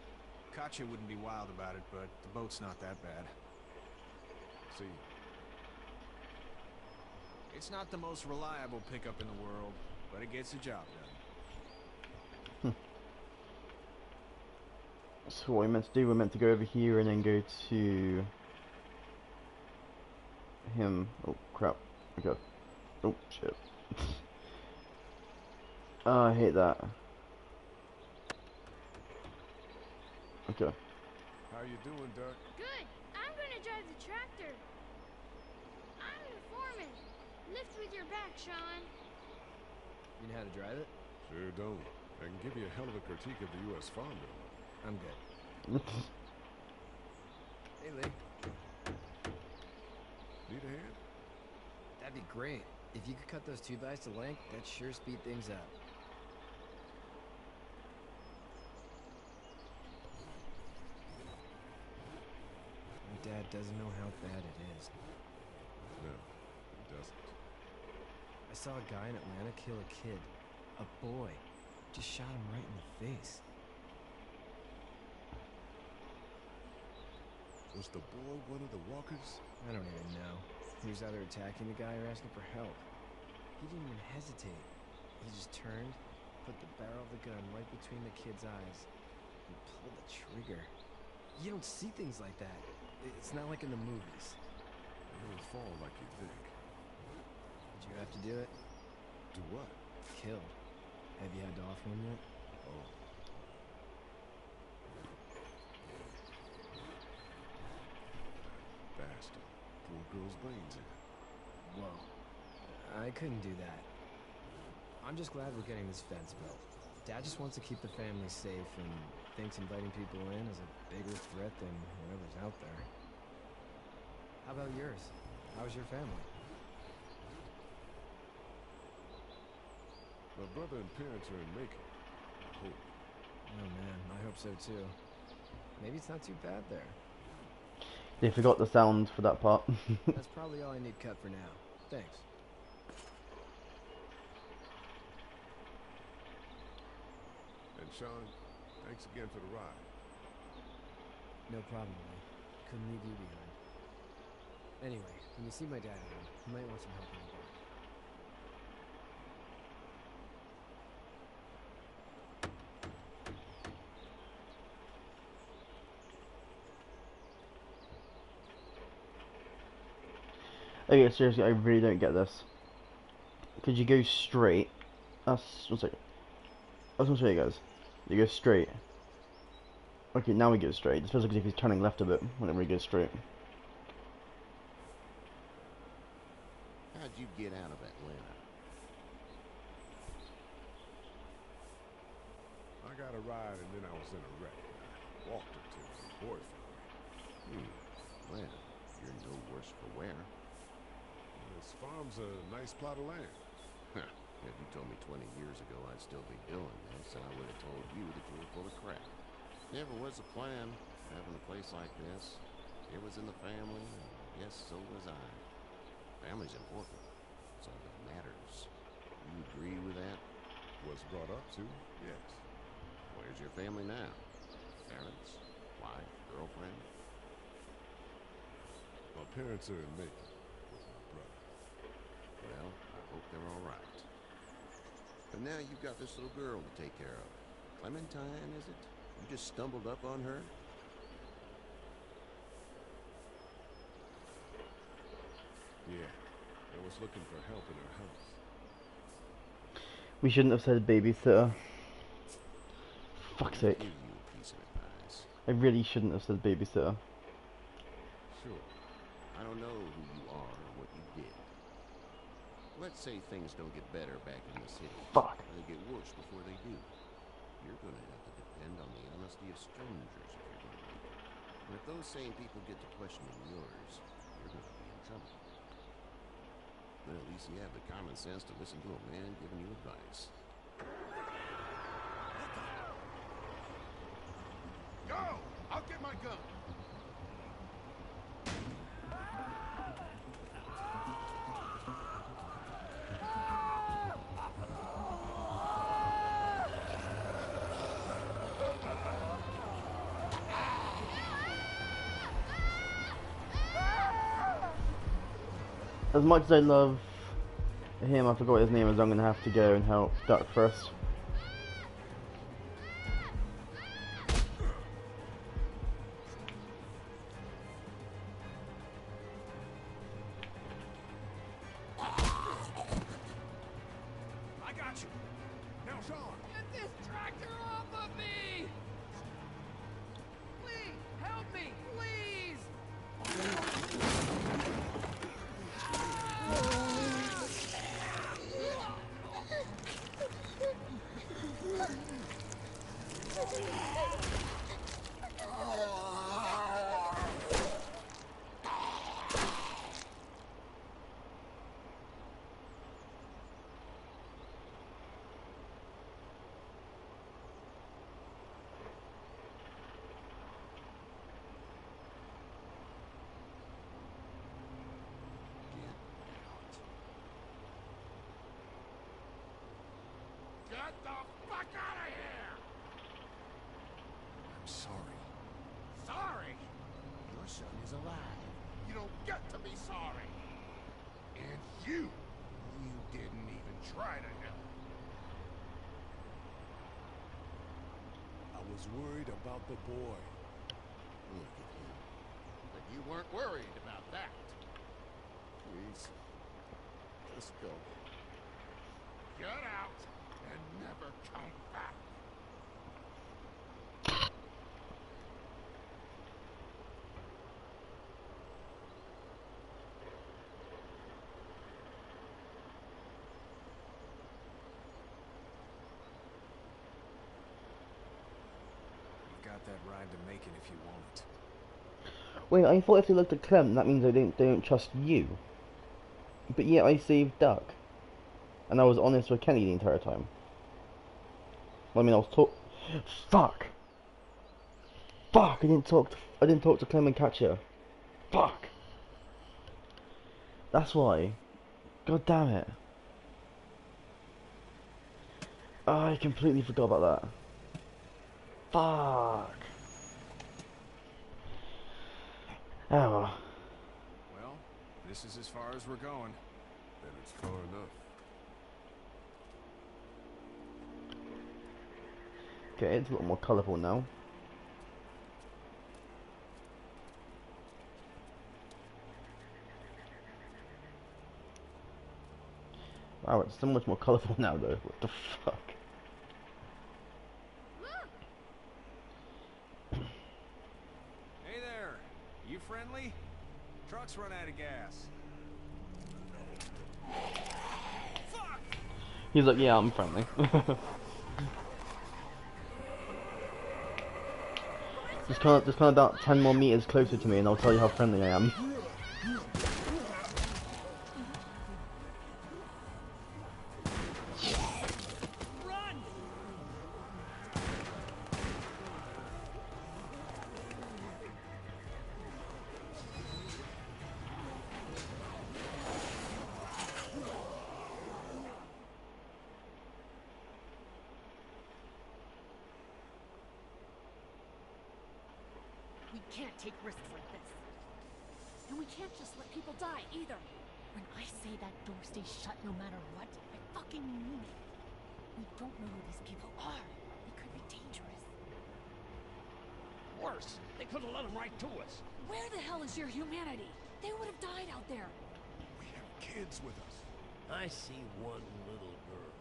Katya wouldn't be wild about it, but the boat's not that bad.
See,
It's not the most reliable pickup in the world, but it gets the job done.
So what we meant to do, we're meant to go over here and then go to him. Oh crap. Okay. Oh shit. I hate that. Okay.
how you doing, Duck?
Good. I'm gonna drive the tractor. I'm the foreman. Lift with your back, Sean.
You know how to drive it?
Sure don't. I can give you a hell of a critique of the U.S. Farm Bill.
I'm good. Hey, Lee.
Need a hand?
That'd be great. If you could cut those 2x to length, that'd sure speed things up. doesn't know how bad it is.
No, it doesn't.
I saw a guy in Atlanta kill a kid. A boy. Just shot him right in the face.
Was the boy one of the walkers?
I don't even know. He was either attacking the guy or asking for help. He didn't even hesitate. He just turned, put the barrel of the gun right between the kid's eyes, and pulled the trigger. You don't see things like that. It's not like in the movies.
It don't fall like you think.
Did you have to do it?
Do what?
Kill. Have you had to offer one yet?
Oh. Bastard. Poor girl's brains in.
Whoa. I couldn't do that. I'm just glad we're getting this fence built. Dad just wants to keep the family safe and thinks inviting people in is a bigger threat than whatever's out there. How about yours? How's your family?
My brother and parents are in Macon. I hope.
Oh man, I hope so too. Maybe it's not too bad there.
They forgot the sound for that part.
That's probably all I need cut for now. Thanks.
And Sean, thanks again for the ride.
No problem, Lee. Couldn't leave you behind. Anyway, when you see my dad around, you might want some help in the barn.
Okay, seriously, I really don't get this. Could you go straight? One second. I was gonna show you guys. You go straight. Okay, now we go straight. It feels like as if he's turning left a bit whenever he goes straight.
How'd you get out of Atlanta?
I got a ride and then I was in a wreck. I walked it till the boy found me.
Well, you're no worse for wear.
This farm's a nice plot of land.
Huh. If you told me 20 years ago I'd still be doing this, I would have told you that you were full of crap. Never was a plan, having a place like this. It was in the family, and yes, so was I. Family's important. It's all that matters. You agree with that?
Was brought up to, yes.
Where's your family now? Parents? Wife? Girlfriend?
My parents are in Macon with my brother.
Well, I hope they're all right. But now you've got this little girl to take care of. Clementine, is it? You just stumbled up on her?
Yeah, I was looking for help in her house.
We shouldn't have said babysitter. Fuck's sake.
Give you a piece of advice.
I really shouldn't have said babysitter.
Sure.
I don't know who you are or what you did. Let's say things don't get better back in the city.
Fuck.
Or they get worse before they do. You're going to have to depend on the honesty of strangers if you're going to make it. And if those same people get to questioning yours, you're going to be in trouble. But at least you have the common sense to listen to a man giving you advice.
Go! I'll get my gun!
As much as I love him, I forgot what his name is, I'm gonna have to go and help Duck first.
I got you! Now, Sean!
Get this tractor off of me! Please, help me, please!
was worried about the boy.
Look at him. But you weren't worried about that. Please. Just go. Get out and never come back.
Got that ride to make it if you want it.
Wait, I thought if they looked at Clem, that means they don't trust you. But yet I saved Duck. And I was honest with Kenny the entire time. Well, I mean, I was Fuck! Fuck! I didn't talk to Clem and Katya. Fuck! That's why. God damn it. Oh, I completely forgot about that. Fuck! Oh well.
Well, this is as far as we're going.
Then it's far enough.
Okay, it's a lot more colourful now. Wow, it's so much more colourful now though. What the fuck?
Hey there! You friendly? Truck's run out of gas. Fuck!
He's like, yeah, I'm friendly. Just kind of about 10 more meters closer to me and I'll tell you how friendly I am.
We can't take risks like this. And we can't just let people die, either. When I say that door stays shut no matter what, I fucking mean it. We don't know who these people are. They could be dangerous.
Worse, they could have let them right to us.
Where the hell is your humanity? They would have died out there.
We have kids with us.
I see one little girl.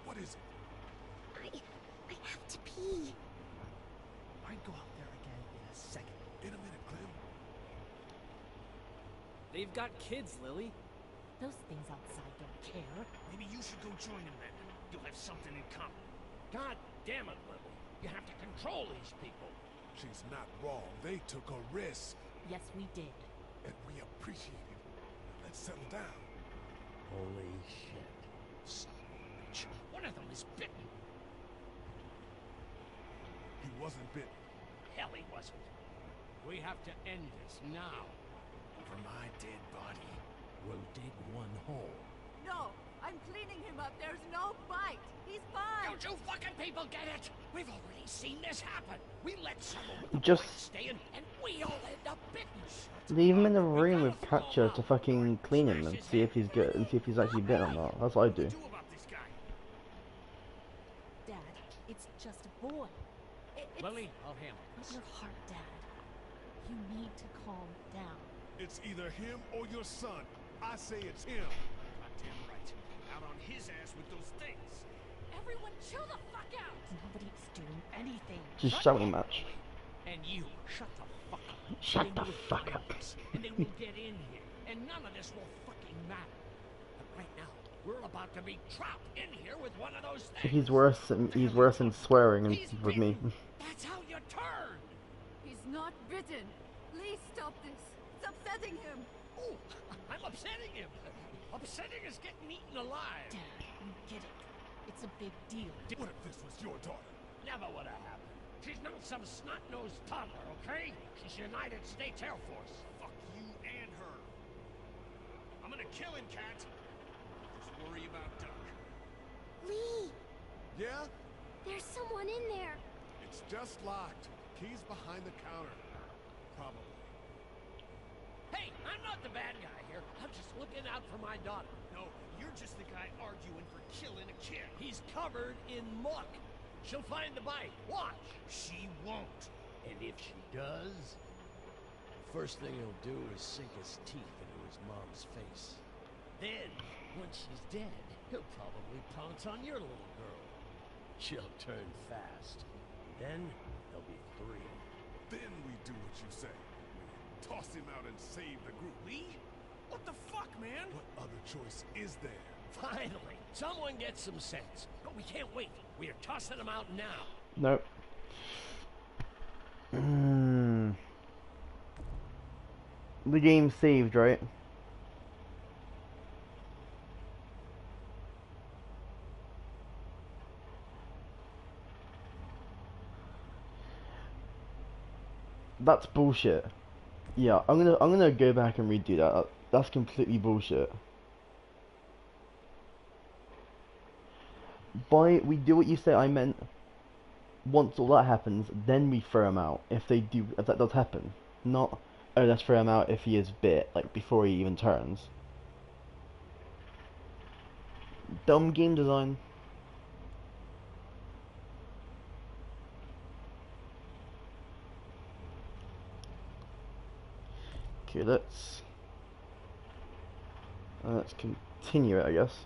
What is it?
I have to pee.
I'd go out there again in a second.
In a minute, Clem.
They've got kids, Lily.
Those things outside don't care.
Maybe you should go join them then. You'll have something in common. God damn it, Lily. You have to control these people.
She's not wrong. They took a risk.
Yes, we did.
And we appreciate it. Let's settle down.
Holy shit. Son of a bitch. One of them is bitten.
He wasn't bitten.
Hell, he wasn't. We have to end this now.
Over my dead body.
We'll dig one hole.
No, I'm cleaning him up. There's no bite. He's fine.
Don't you fucking people get it? We've already seen this happen. We let someone with
Just
the bite stay in, and we all end up bitten.
leave him in the room with Katya to fucking clean him and see if he's good and see if he's actually bit or not. That's what I do.
Dad, it's just a boy.
Lily, I'll handle
Put
this.
your heart, Dad. You need to calm down.
It's either him or your son. I say it's him.
Goddamn right. Out on his ass with those things.
Everyone chill the fuck out! Nobody's doing anything.
Just shouting match.
And you, shut the fuck up.
Shut
They
the
will
fuck
find
up.
us, and they will get in here, and none of this will fucking matter. But right now, we're about to be trapped in here with one of those things.
He's worse than swearing and with me.
That's how you turn.
He's not bitten. Please stop this. It's upsetting him.
Oh, I'm upsetting him. Upsetting is getting eaten alive.
Dad, you get it. It's a big deal.
What if this was your daughter?
Never would have happened. She's not some snot-nosed toddler, okay? She's United States Air Force.
Fuck you and her. I'm gonna kill him, Cat. Just worry about Duck.
Lee,
Yeah?
there's someone in there.
It's just locked. Keys behind the counter. Probably.
Hey, I'm not not the bad guy here. I'm just looking out for my daughter.
No, you're just the guy arguing for killing a kid.
He's covered in muck. She'll find the bike. Watch.
She won't.
And if she does, the first thing he'll do is sink his teeth into his mom's face. Then, once she's dead, he'll probably pounce on your little girl. She'll turn fast. Then, there'll be 3.
Then we do what you say. We toss him out and save the group.
We? What the fuck, man?
What other choice is there?
Finally, someone gets some sense. But we can't wait. We are tossing them out now.
Nope. The game's saved, right? That's bullshit. Yeah, I'm gonna go back and redo that. That's completely bullshit. By we do what you say, I meant once all that happens, then we throw him out. If that does happen, not oh let's throw him out if he is bit, like before he even turns. Dumb game design. Okay, let's continue it, I guess.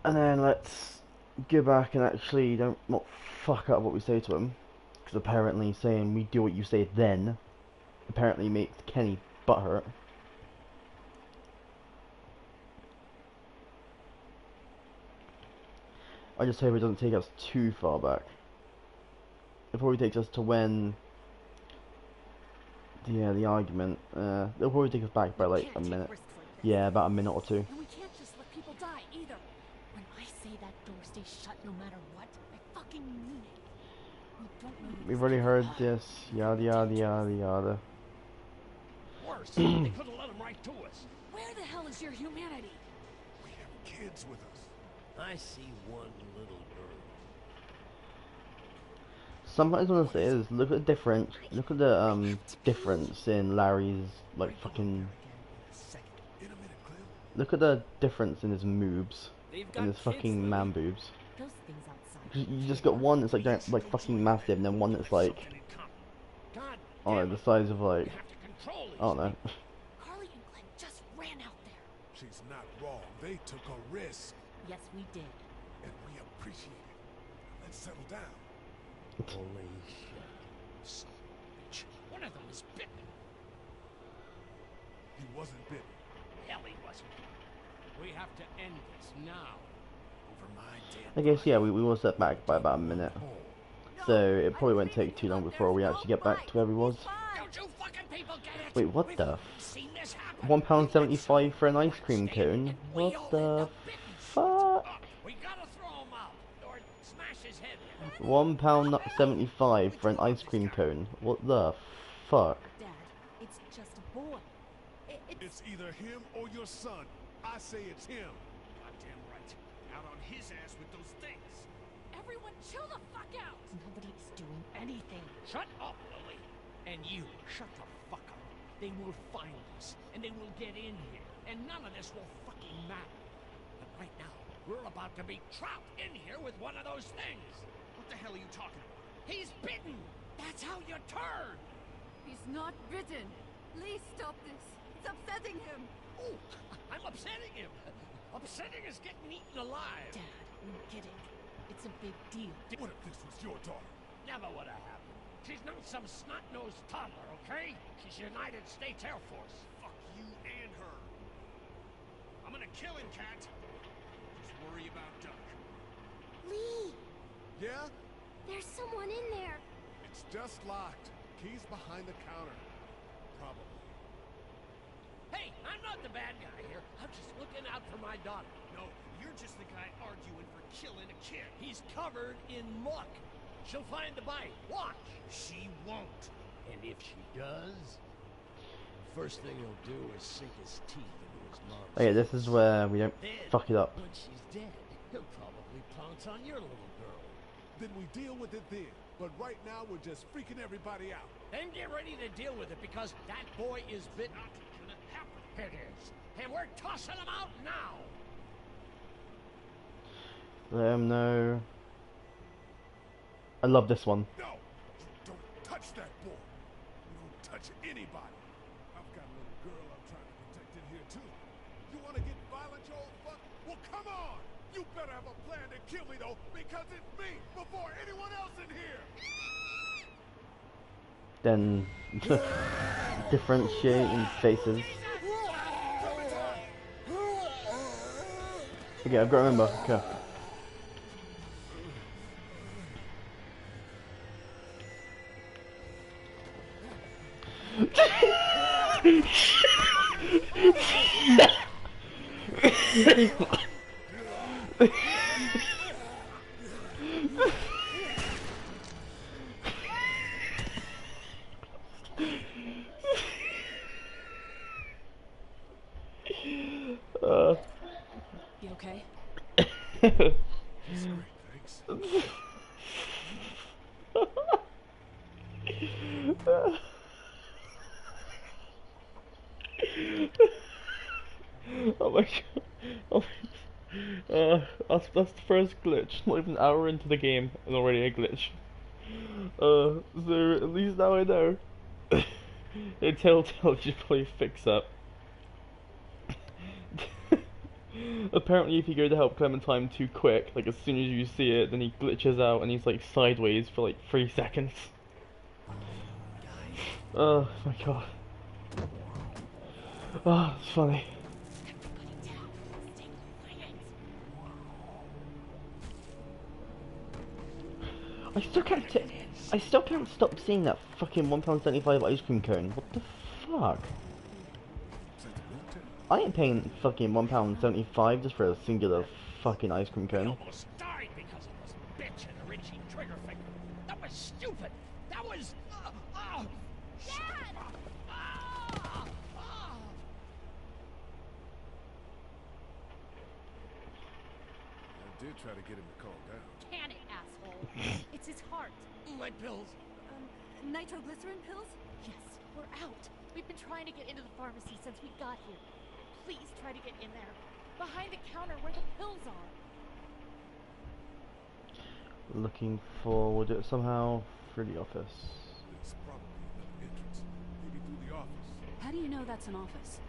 And then let's go back and actually not fuck up what we say to him, because apparently saying we do what you say then apparently makes Kenny butthurt. I just hope it doesn't take us too far back. It probably takes us to when the argument. It'll probably take us back by like a minute. Yeah, about a minute or 2.
And we can't just let people die either. When I say that door stays shut no matter what, I fucking mean it. We don't know.
We've already heard this. Yada yada yada yada.
Worse, they could have let him right to us.
Where the hell is your humanity?
We have kids with us.
I see one little girl.
Something I just want to say is look at the difference in Larry's like fucking. Look at the difference in his moobs, in his fucking man boobs.
Those things outside.
You just got one that's like fucking massive, and then one that's like, I don't know, the size of like, I don't know.
Carly and Glenn just ran out there.
She's not wrong. They took a risk.
Yes, we did.
And we appreciate it. Let's settle down.
Holy shit.
One of them is bitten.
He wasn't bitten.
Hell, he wasn't. We have to end this now.
Over my dead.
I guess yeah, we will set back by about a minute, so it probably won't take too long before we actually get back to where we was. Wait, what the? £1.75 for an ice cream cone? What the fuck? £1.75 for an ice cream cone? What the fuck?
Dad, it's just a boy.
It's either him or your son. I say it's him.
Goddamn right. Out on his ass with those things.
Everyone chill the fuck out. Nobody's doing anything.
Shut up, Lily. And you, shut the fuck up. They will find us, and they will get in here, and none of this will fucking matter. But right now, we're about to be trapped in here with one of those things.
What the hell are you talking about?
He's bitten. That's how you turn.
He's not bitten. Please stop this. It's upsetting him.
Oh, I'm upsetting him. Upsetting is getting eaten alive.
Dad, we get it. It's a big deal.
What if this was your daughter?
Never would have happened. She's not some snot-nosed toddler, okay? She's United States Air Force.
Fuck you and her. I'm gonna kill him, Cat. Just worry about Duck.
Lee,
Yeah?
there's someone in there.
It's just locked. Key's behind the counter. Probably.
Hey, I'm not the bad guy here. I'm just looking out for my daughter.
No, you're just the guy arguing for killing a kid.
He's covered in muck. She'll find the bike. Watch.
She won't. And if she does, the first thing he'll do is sink his teeth into his mom's
Okay, this is where we don't
Then,
fuck it up.
when she's dead, he'll probably pounce on your little girl.
Then we deal with it then. But right now, we're just freaking everybody out.
then get ready to deal with it because that boy is bit. Not gonna happen. It is. And we're tossing him out now.
Let him know. I love this one.
No! You don't touch that boy. You don't touch anybody. I've got a little girl I'm trying to protect in here too. You want to get violent, you old fuck? Well, come on! You better have a plan to kill me though, because it's me before anyone else in here!
Then differentiating faces. Okay, I've got to remember. Okay.
You okay?
That's great, thanks.
Oh my god. Oh my that's the first glitch. Not even an hour into the game and already a glitch. So at least now I know. It Telltale should probably fix up. Apparently if you go to help Clementine too quick, like as soon as you see it, then he glitches out and he's like sideways for like 3 seconds. Oh my god. Oh, it's funny. I still can't stop seeing that fucking £1.75 ice cream cone. What the fuck? I ain't paying fucking £1.75 just for a singular fucking ice cream cone.
Almost died because of this bitch and her itchy trigger finger. That was stupid. That was. Dad!
I did try to get him to calm down.
Can it, asshole? It's his heart.
My pills.
Nitroglycerin pills? Yes, we're out.
We've been trying to get into the pharmacy since we got here. Please try to get in there. Behind the counter where the pills are.
Looking forward it somehow through the office.
There's probably another entrance. Maybe through the office.
How do you know that's an office?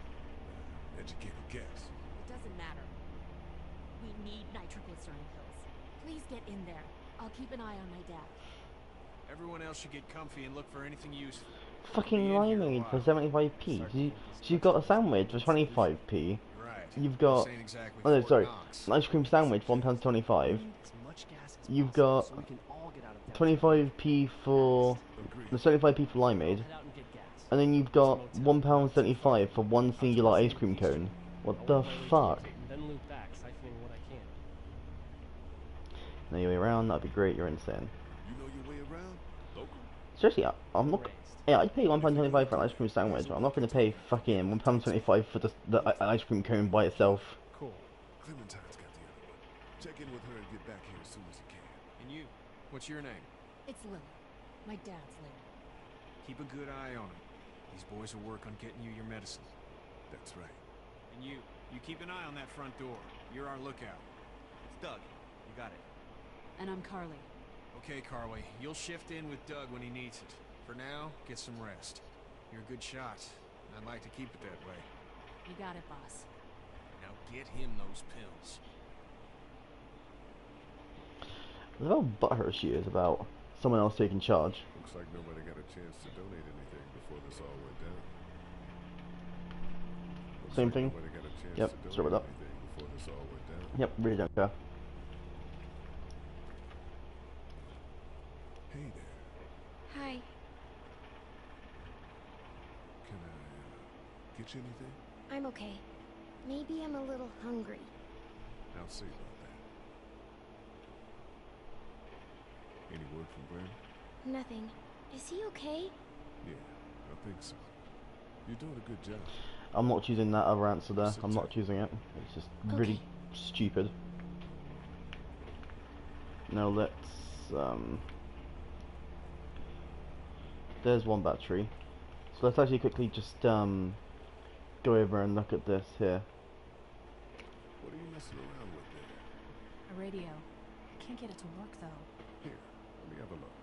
Educated guess.
It doesn't matter. We need nitroglycerin pills. Please get in there. I'll keep an eye on my dad.
Everyone else should get comfy and look for anything useful.
Fucking limeade for 75p. So you've got a sandwich for 25p.
Right.
You've got
Exactly
oh no, sorry, an ice cream sandwich £1.25. You've got 25p for the 75p for limeade, and then you've got £1.75 for one singular ice cream cone. What the fuck?
Then loop back, siphoning what I can.
Know your way around? That'd be great. You're insane.
You know your way around? Local?
Seriously, I'm not. Yeah, I'd pay £1.25 for an ice cream sandwich, but I'm not going to pay fucking £1.25 for the ice cream cone by itself.
Cool.
Clementine's got the other one. Check in with her and get back here as soon as you can.
And you, what's your name?
It's Lily. My dad's Lily.
Keep a good eye on him. These boys will work on getting you your medicine.
That's right.
And you keep an eye on that front door. You're our lookout.
It's Doug. You got it.
And I'm Carly.
Okay, Carly. You'll shift in with Doug when he needs it. For now, get some rest. You're a good shot. And I'd like to keep it that way.
You got it, boss.
Now get him those pills.
Look how butthurt she is about someone else taking charge.
Looks like nobody got a chance to donate anything before this all went down.
Same thing.
Nobody got a chance
Yep,
to
sorry about
donate anything before this all went down.
Yep, really don't care.
Hey there.
Hi.
Can I get you anything?
I'm okay. Maybe I'm a little hungry.
I'll see about that. Any word from Brandon?
Nothing. Is he okay?
Yeah, I think so. You're doing a good job.
I'm not choosing that other answer there. I'm not choosing it. It's just really stupid. Now let's there's one battery. So let's actually quickly just go over and look at this here.
What are you messing around with there?
A radio. I can't get it to work though.
Here, let me have a look.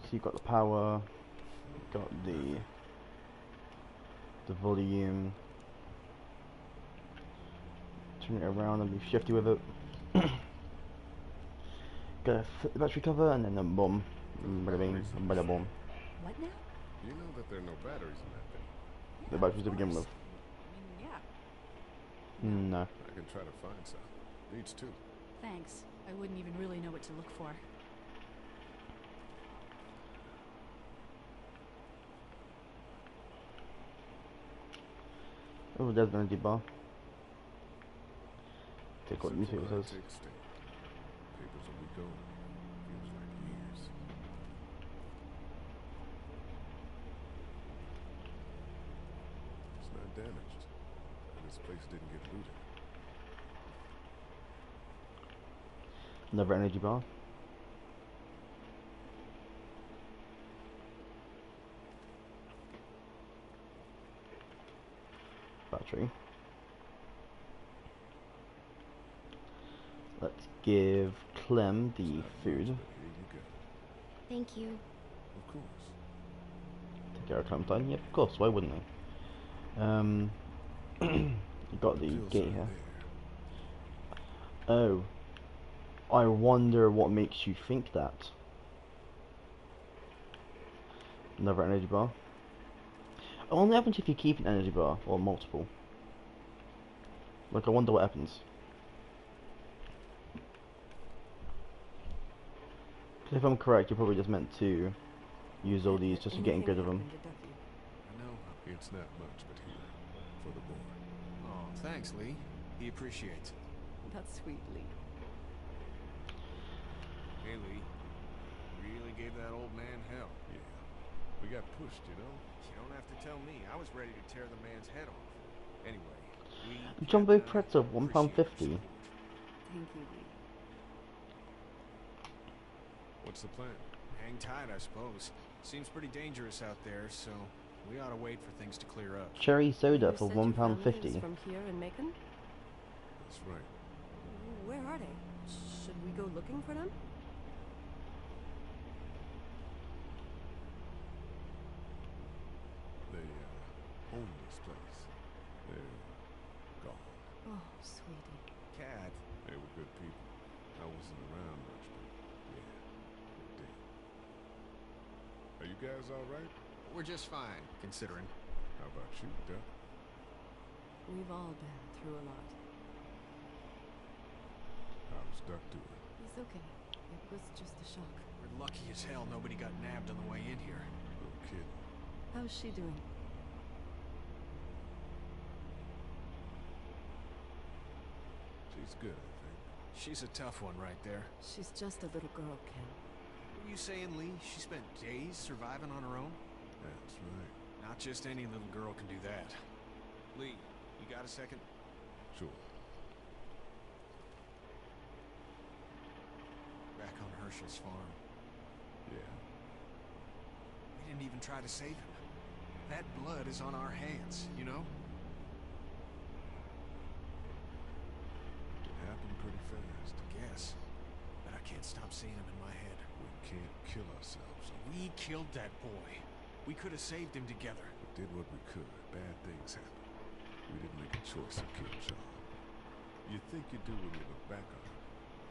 So you've got the power, got the volume. Turn it around and be shifty with it. Gotta fit the battery cover and then boom. Bada bing, bada boom.
What now?
You know that there are no batteries in that thing.
The batteries to begin with.
Yeah.
No.
I can try to find some. Needs two.
Thanks. I wouldn't even really know what to look for.
Oh, there's an energy bar. Take what newspaper says.
Papers a week old. Feels like years. It's not damaged. This place didn't get looted.
Another energy bar. Battery. Let's give Clem the food.
Thank you.
Of course.
Take care of Clementine. Yep, of course. Why wouldn't I? You got the gate here. Oh. I wonder what makes you think that. Another energy bar. I wonder what happens if you keep an energy bar, or multiple. Like, I wonder what happens. If I'm correct, you're probably just meant to use all these just for getting rid of them.
No,
it's not much, but here, for the boy.
Oh, thanks, Lee. He appreciates it.
That's sweet, Lee.
Hey, Lee. Really gave that old man hell.
Yeah. We got pushed, you know?
You don't have to tell me. I was ready to tear the man's head off. Anyway, we...
Jumbo pretzel, £1.50.
Thank you, Lee.
What's the plan?
Hang tight, I suppose. Seems pretty dangerous out there, so we ought to wait for things to clear up.
Cherry soda
You
for
said your family
£1.50.
is from here in Macon?
That's right.
Where are they? Should we go looking for them?
They own this place. They're gone.
Oh, sweetie.
Cat.
They were good people. I wasn't around much, but yeah, they did. Are you guys all right?
We're just fine, considering.
How about you, Duck?
We've all been through a lot.
How's Duck doing?
He's okay. It was just a shock.
We're lucky as hell nobody got nabbed on the way in here.
No kidding.
How's she doing?
She's good, I think.
She's a tough one right there.
She's just a little girl, Ken.
Were you saying, Lee, she spent days surviving on her own?
That's right.
Not just any little girl can do that. Lee, you got a second?
Sure.
Back on Herschel's farm.
Yeah.
We didn't even try to save him. That blood is on our hands, you know?
It happened pretty fast.
I guess. But I can't stop seeing him in my head.
We can't kill ourselves.
We killed that boy. We could have saved him together.
We did what we could. Bad things happen. We didn't make a choice to kill Sean. You think you do when you look back on it,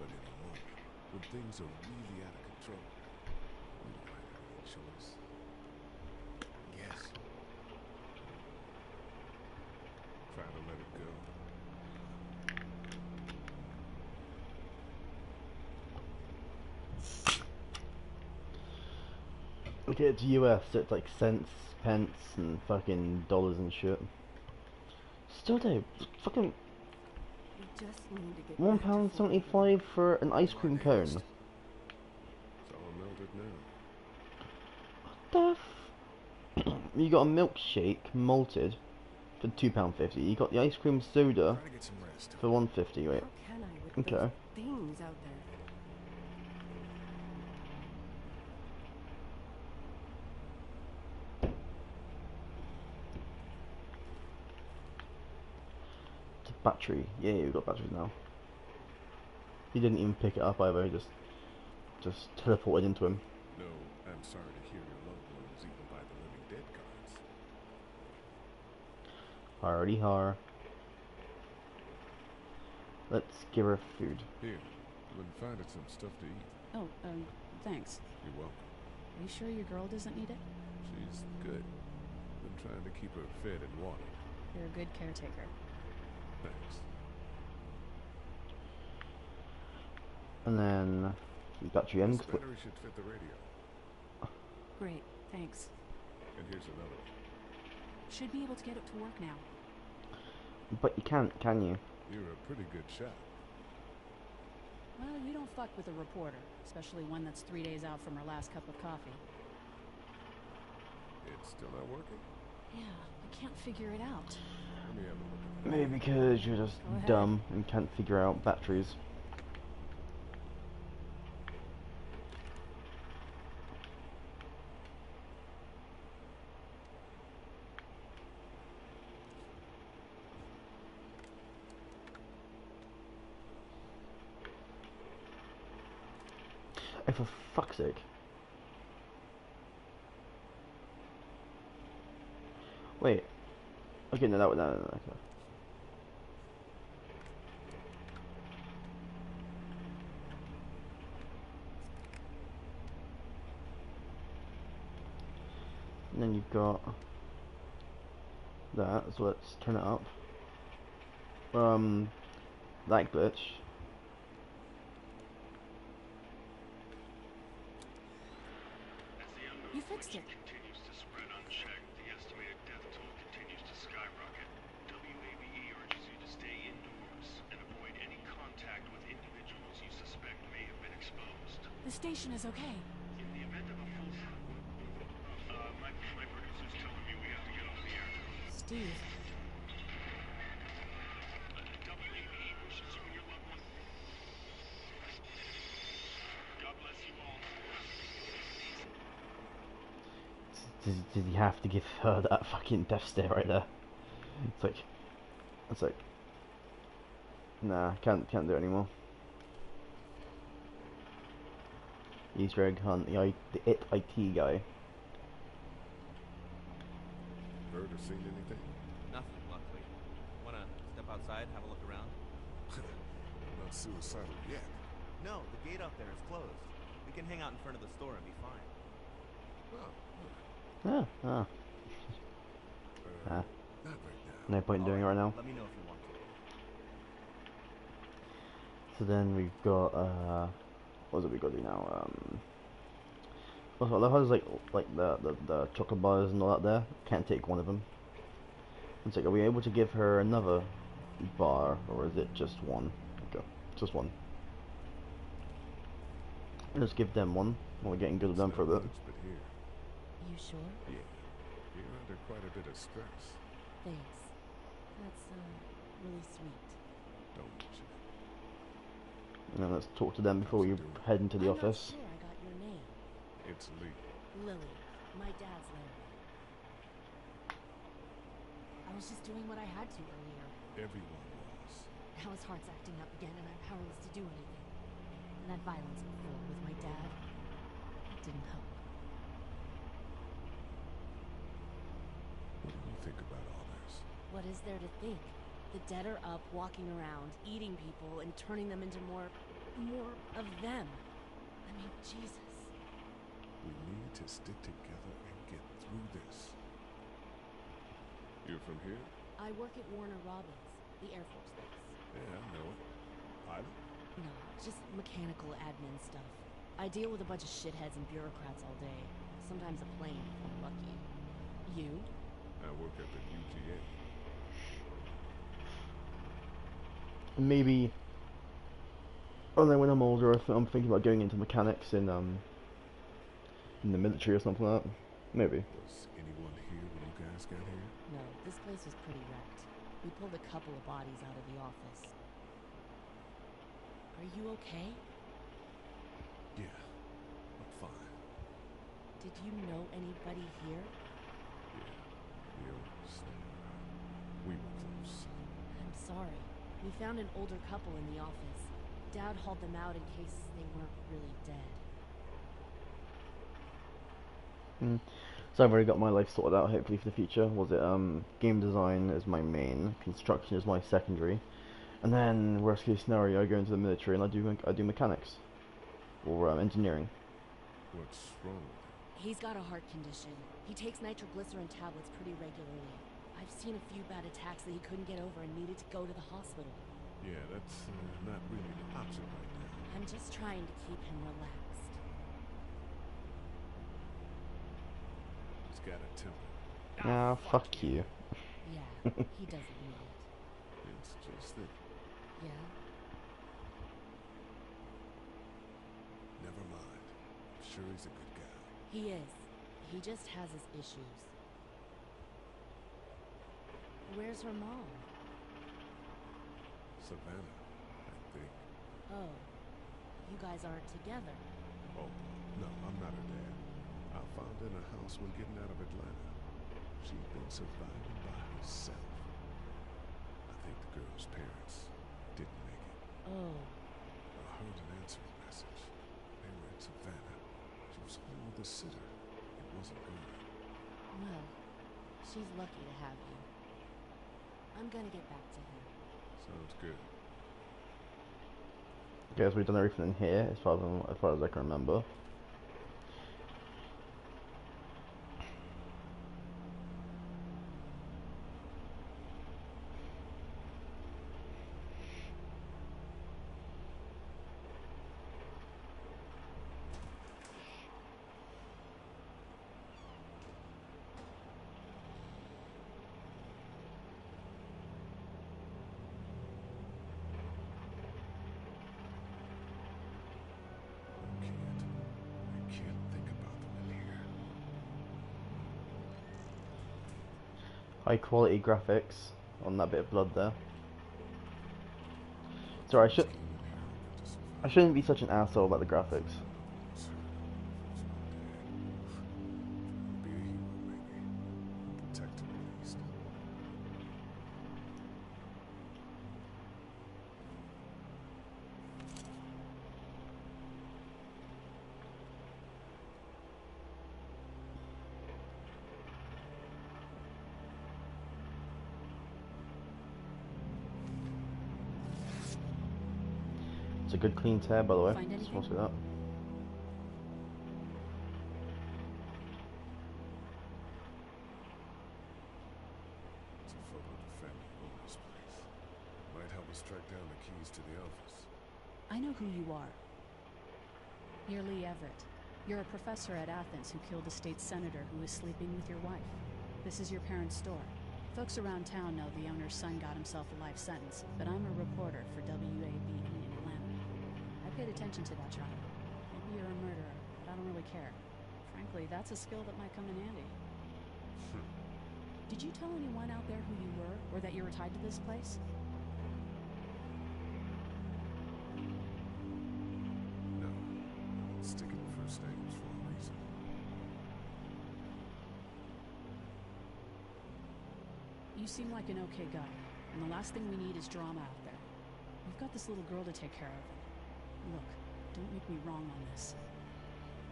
but in a moment, when things are really out of control, we don't have any choice.
Yes.
Try to let it go.
Okay, it's US, so it's like cents, pence, and fucking dollars and shit. Still though, fucking
We just need to get
£1.75 for an ice cream cone.
It's all melted now.
What the f? You got a milkshake malted for £2.50. You got the ice cream soda
Try to get some rest.
for £1.50. Wait.
How can I with
Okay.
those things out there?
Battery. Yeah, we got batteries now. He didn't even pick it up either. He just teleported into him.
No, I'm sorry to hear your loved one was eaten by the living dead gods.
Hardy har. Let's give her food.
Here, been finding some stuff to eat.
Oh, thanks.
You're welcome.
Are you sure your girl doesn't need it?
She's good. Been trying to keep her fed and watered.
You're a good caretaker.
Thanks.
And then battery ends.
This battery should fit the radio.
Great, thanks.
And here's another one.
Should be able to get it to work now.
But you can't, can you?
You're a pretty good shot.
Well, you don't fuck with a reporter, especially one that's 3 days out from her last cup of coffee.
It's still not working?
Yeah, I can't figure it out.
Let me have a look at that.
Maybe because you're just dumb and can't figure out batteries. Oh, for fuck's sake. Wait. Okay, no, no, okay. And then you've got that, so let's turn it up. That glitch.
You fixed it.
Continues to spread unchecked. The estimated death toll continues to skyrocket. WABE urges you to stay indoors and avoid any contact with individuals you suspect may have been exposed.
The station is okay.
In the event of a full... my producer's telling me we have to get off the air.
Steve.
WABE wishes you and your loved one... God bless you all.
Did he have to give her that fucking death stare right there? It's like, nah, can't do it anymore. Easter egg hunt, the IT guy.
Heard or seen anything?
Nothing, luckily. Wanna step outside, have a look around?
Not suicidal yet.
No, the gate out there is closed. We can hang out in front of the store and be fine.
Oh,
Ah.
not right now.
No point in doing it right now.
Let me know if you want to.
So then we've got what is it we got to do now? Also, I love how there's like the chocolate bars and all that there. Can't take one of them. It's like, are we able to give her another bar, or is it just one? Okay, just one. Let's give them one. While we're getting good at them for a bit.
But here,
You sure?
yeah, you're under quite a bit of stress.
Thanks. That's, really sweet.
Don't mention it.
And then let's talk to them before we head into the office.
I'm not sure I got your name.
It's Lee.
Lily. My dad's Larry. I was just doing what I had to earlier.
Everyone was.
Now his heart's acting up again and I'm powerless to do anything. And that violence before with my dad, it didn't help.
What do you think about all this?
What is there to think? The dead are up, walking around, eating people, and turning them into more of them. I mean, Jesus.
We need to stick together and get through this. You're from here?
I work at Warner Robins, the Air Force base.
Yeah, I know it. Pilot?
No, just mechanical admin stuff. I deal with a bunch of shitheads and bureaucrats all day. Sometimes a plane, if I'm lucky. You?
I work at the UGA.
Maybe. Oh no, when I'm older, I'm thinking about going into mechanics in the military or something like that. Maybe.
Was anyone here when you guys got here?
No, this place was pretty wrecked. We pulled a couple of bodies out of the office. Are you okay?
Yeah, I'm fine.
Did you know anybody here?
Yeah, we always, we were close.
I'm sorry. We found an older couple in the office. Dad hauled them out in case they weren't really dead.
So I've already got my life sorted out, hopefully, for the future. Was it, game design is my main, construction is my secondary, and then, worst case scenario, I go into the military and I do mechanics, or engineering.
What's wrong with him?
He's got a heart condition. He takes nitroglycerin tablets pretty regularly. I've seen a few bad attacks that he couldn't get over and needed to go to the hospital.
Yeah, that's not really an option right now.
I'm just trying to keep him relaxed.
He's got a temper.
Ah, fuck you.
Yeah, he doesn't need it.
It's just that.
Yeah?
Never mind. I'm sure he's a good guy.
He is. He just has his issues. Where's her mom?
Savannah, I think.
Oh, you guys aren't together.
Oh, no, I'm not her dad. I found her in a house when getting out of Atlanta. She'd been surviving by herself. I think the girl's parents didn't make it.
Oh.
I heard an answering message. They were in Savannah. She was home with a sitter. It wasn't good.
Well, she's lucky to have you. I'm gonna get back to him.
Sounds good.
Okay, so we've done everything in here, as far as I can remember.
I can't think about them in here.
High quality graphics on that bit of blood there. Sorry, I shouldn't be such an asshole about the graphics.
Be a hero, maybe. Protect him at least.
It's a good clean tear, by the way.
Find
Just
anything?
want to say that.
It's a photo of the family who own this place. Might help us track down the keys to the office.
I know who you are. You're Lee Everett. You're a professor at Athens who killed a state senator who was sleeping with your wife. This is your parents' store. Folks around town know the owner's son got himself a life sentence, but I'm a reporter for WABE in Atlanta. I paid attention to that child. Maybe you're a murderer, but I don't really care. Frankly, that's a skill that might come in handy. Did you tell anyone out there who you were, or that you were tied to this place?
No. Sticking to first names for a reason.
You seem like an okay guy, and the last thing we need is drama out there. We've got this little girl to take care of. Look, don't make me wrong on this.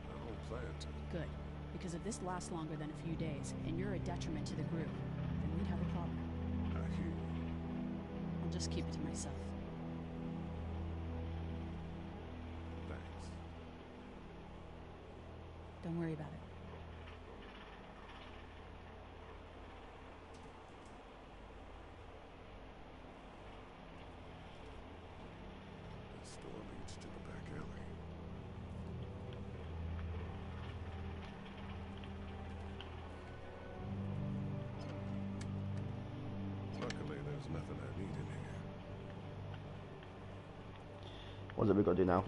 I don't plan to.
Good, because if this lasts longer than a few days, and you're a detriment to the group, then we'd have a problem.
I hear you.
I'll just keep it to myself.
Thanks.
Don't worry about it.
The store leads to the back alley. Luckily, there's nothing I need in here.
What is it we got to do now?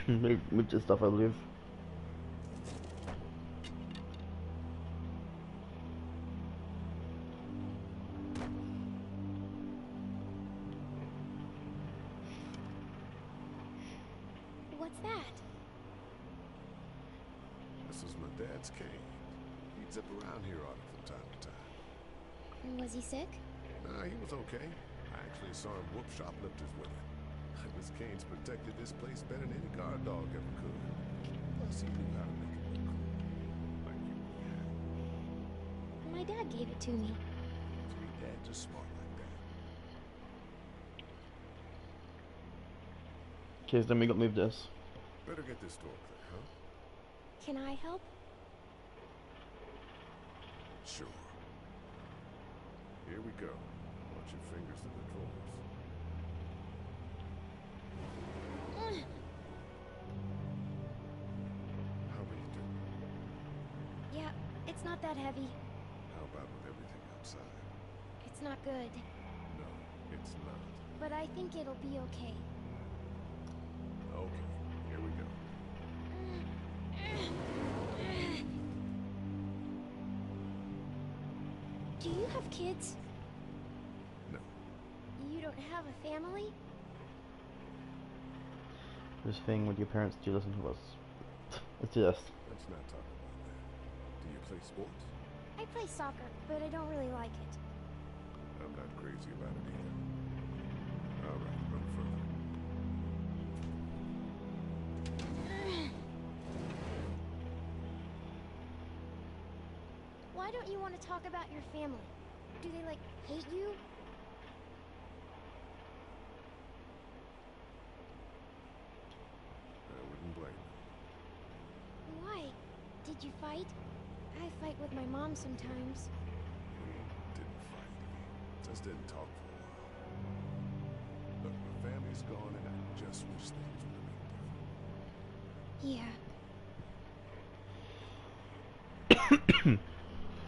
move this stuff, I believe.
What's that?
This is my dad's cane. He'd zip around here on it from time to time.
Was he sick?
Nah, he was okay. I actually saw him whoop shoplifters with it. Miss Kane's protected this place better than any guard dog ever could. Plus, he knew how to make it look cool. Like you would.
My dad gave it to me.
Sweet dad, just smart like that.
Okay, so then we got to move this.
Better get this door clear, huh?
Can I help?
Sure. Here we go. Watch your fingers in the drawers. How are you doing?
Yeah, it's not that heavy.
How about with everything outside?
It's not good.
No, it's not.
But I think it'll be okay.
Okay, here we go.
Do you have kids?
No.
You don't have a family?
This thing with your parents do listen to us. Let's do this.
Let's not talk about that. Do you play sports?
I play soccer, but I don't really like it.
I'm not crazy about it either. All right, run further.
Why don't you want to talk about your family? Do they, like, hate you?
I wouldn't blame you.
Why? Did you fight? I fight with my mom sometimes.
We didn't fight. Just didn't talk for a while. Look, my family's gone and I just wish things would have been different.
Yeah.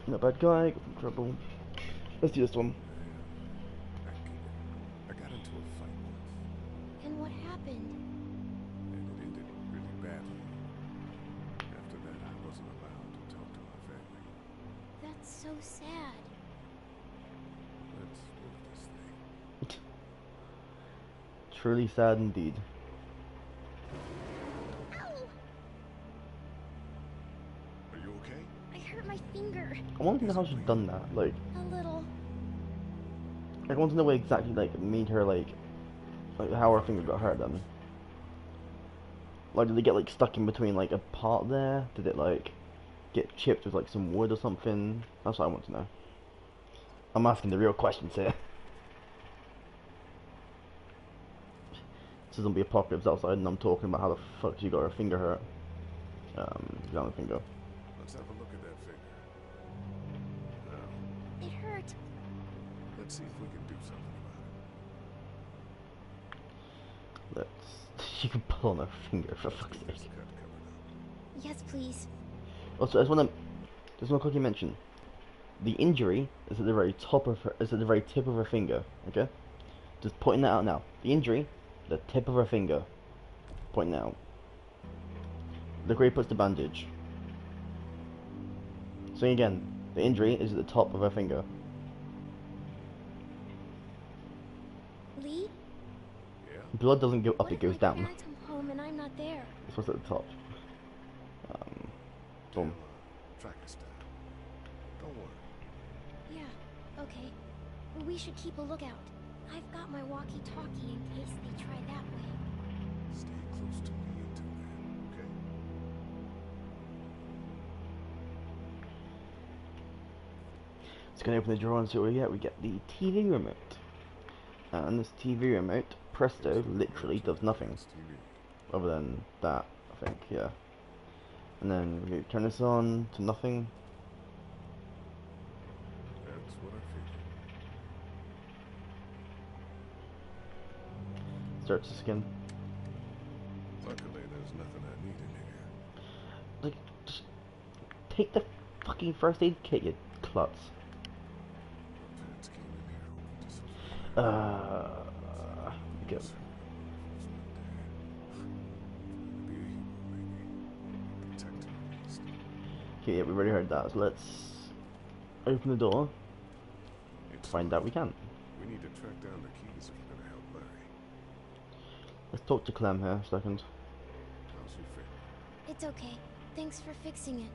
Not a bad guy, got in trouble. Let's do this one.
I got into a fight once,
And what happened?
and it ended really badly. After that, I wasn't allowed to talk to my family.
That's so sad.
Let's move this thing.
Truly sad indeed.
Ow!
Are you okay?
I hurt my finger.
I want to know how she's done that. Like,
A little.
I want to know what exactly like made her like how her finger got hurt then. Like, did it get like stuck in between like a part there? Did it like get chipped with like some wood or something? That's what I want to know. I'm asking the real questions here. This is zombie apocalypse outside, and I'm talking about how the fuck she got her finger hurt. Down the finger.
Let's have a look at that finger. Now,
It hurt.
let's see if we can do something about it.
Let's. You can pull on her finger for fuck's sake.
Cut covered up.
Yes, please.
Also, I just want to quickly mention, the injury is at the very top of her, is at the very tip of her finger. Okay, just pointing that out now. The injury, the tip of her finger. Pointing that out. Look where he puts the bandage. So again, the injury is at the top of her finger.
Lee?
Yeah?
Blood doesn't go up;
What
it
if
goes
my
down.
parents come home and I'm not there?
It's what's at the top. Boom.
Track us down. Don't worry.
Yeah, okay. We should keep a lookout. I've got my walkie-talkie in case they try that way.
Stay close to me until then, okay?
Just gonna open the drawer and see what we get. We get the TV remote. And this TV remote, presto, literally does nothing.
TV.
Other than that, I think, yeah. And then we turn this on to nothing.
That's what I figured.
Starts to skin.
Luckily, there's nothing I need in here.
Like, just take the fucking first aid kit, you klutz.
Parents came in here hoping to support
Okay. Okay, yeah, we already heard that, so let's open the door. Find out we can.
We need to track down the keys if we're gonna help Larry.
Let's talk to Clem here a second.
How's your finger?
It's okay. Thanks for fixing it.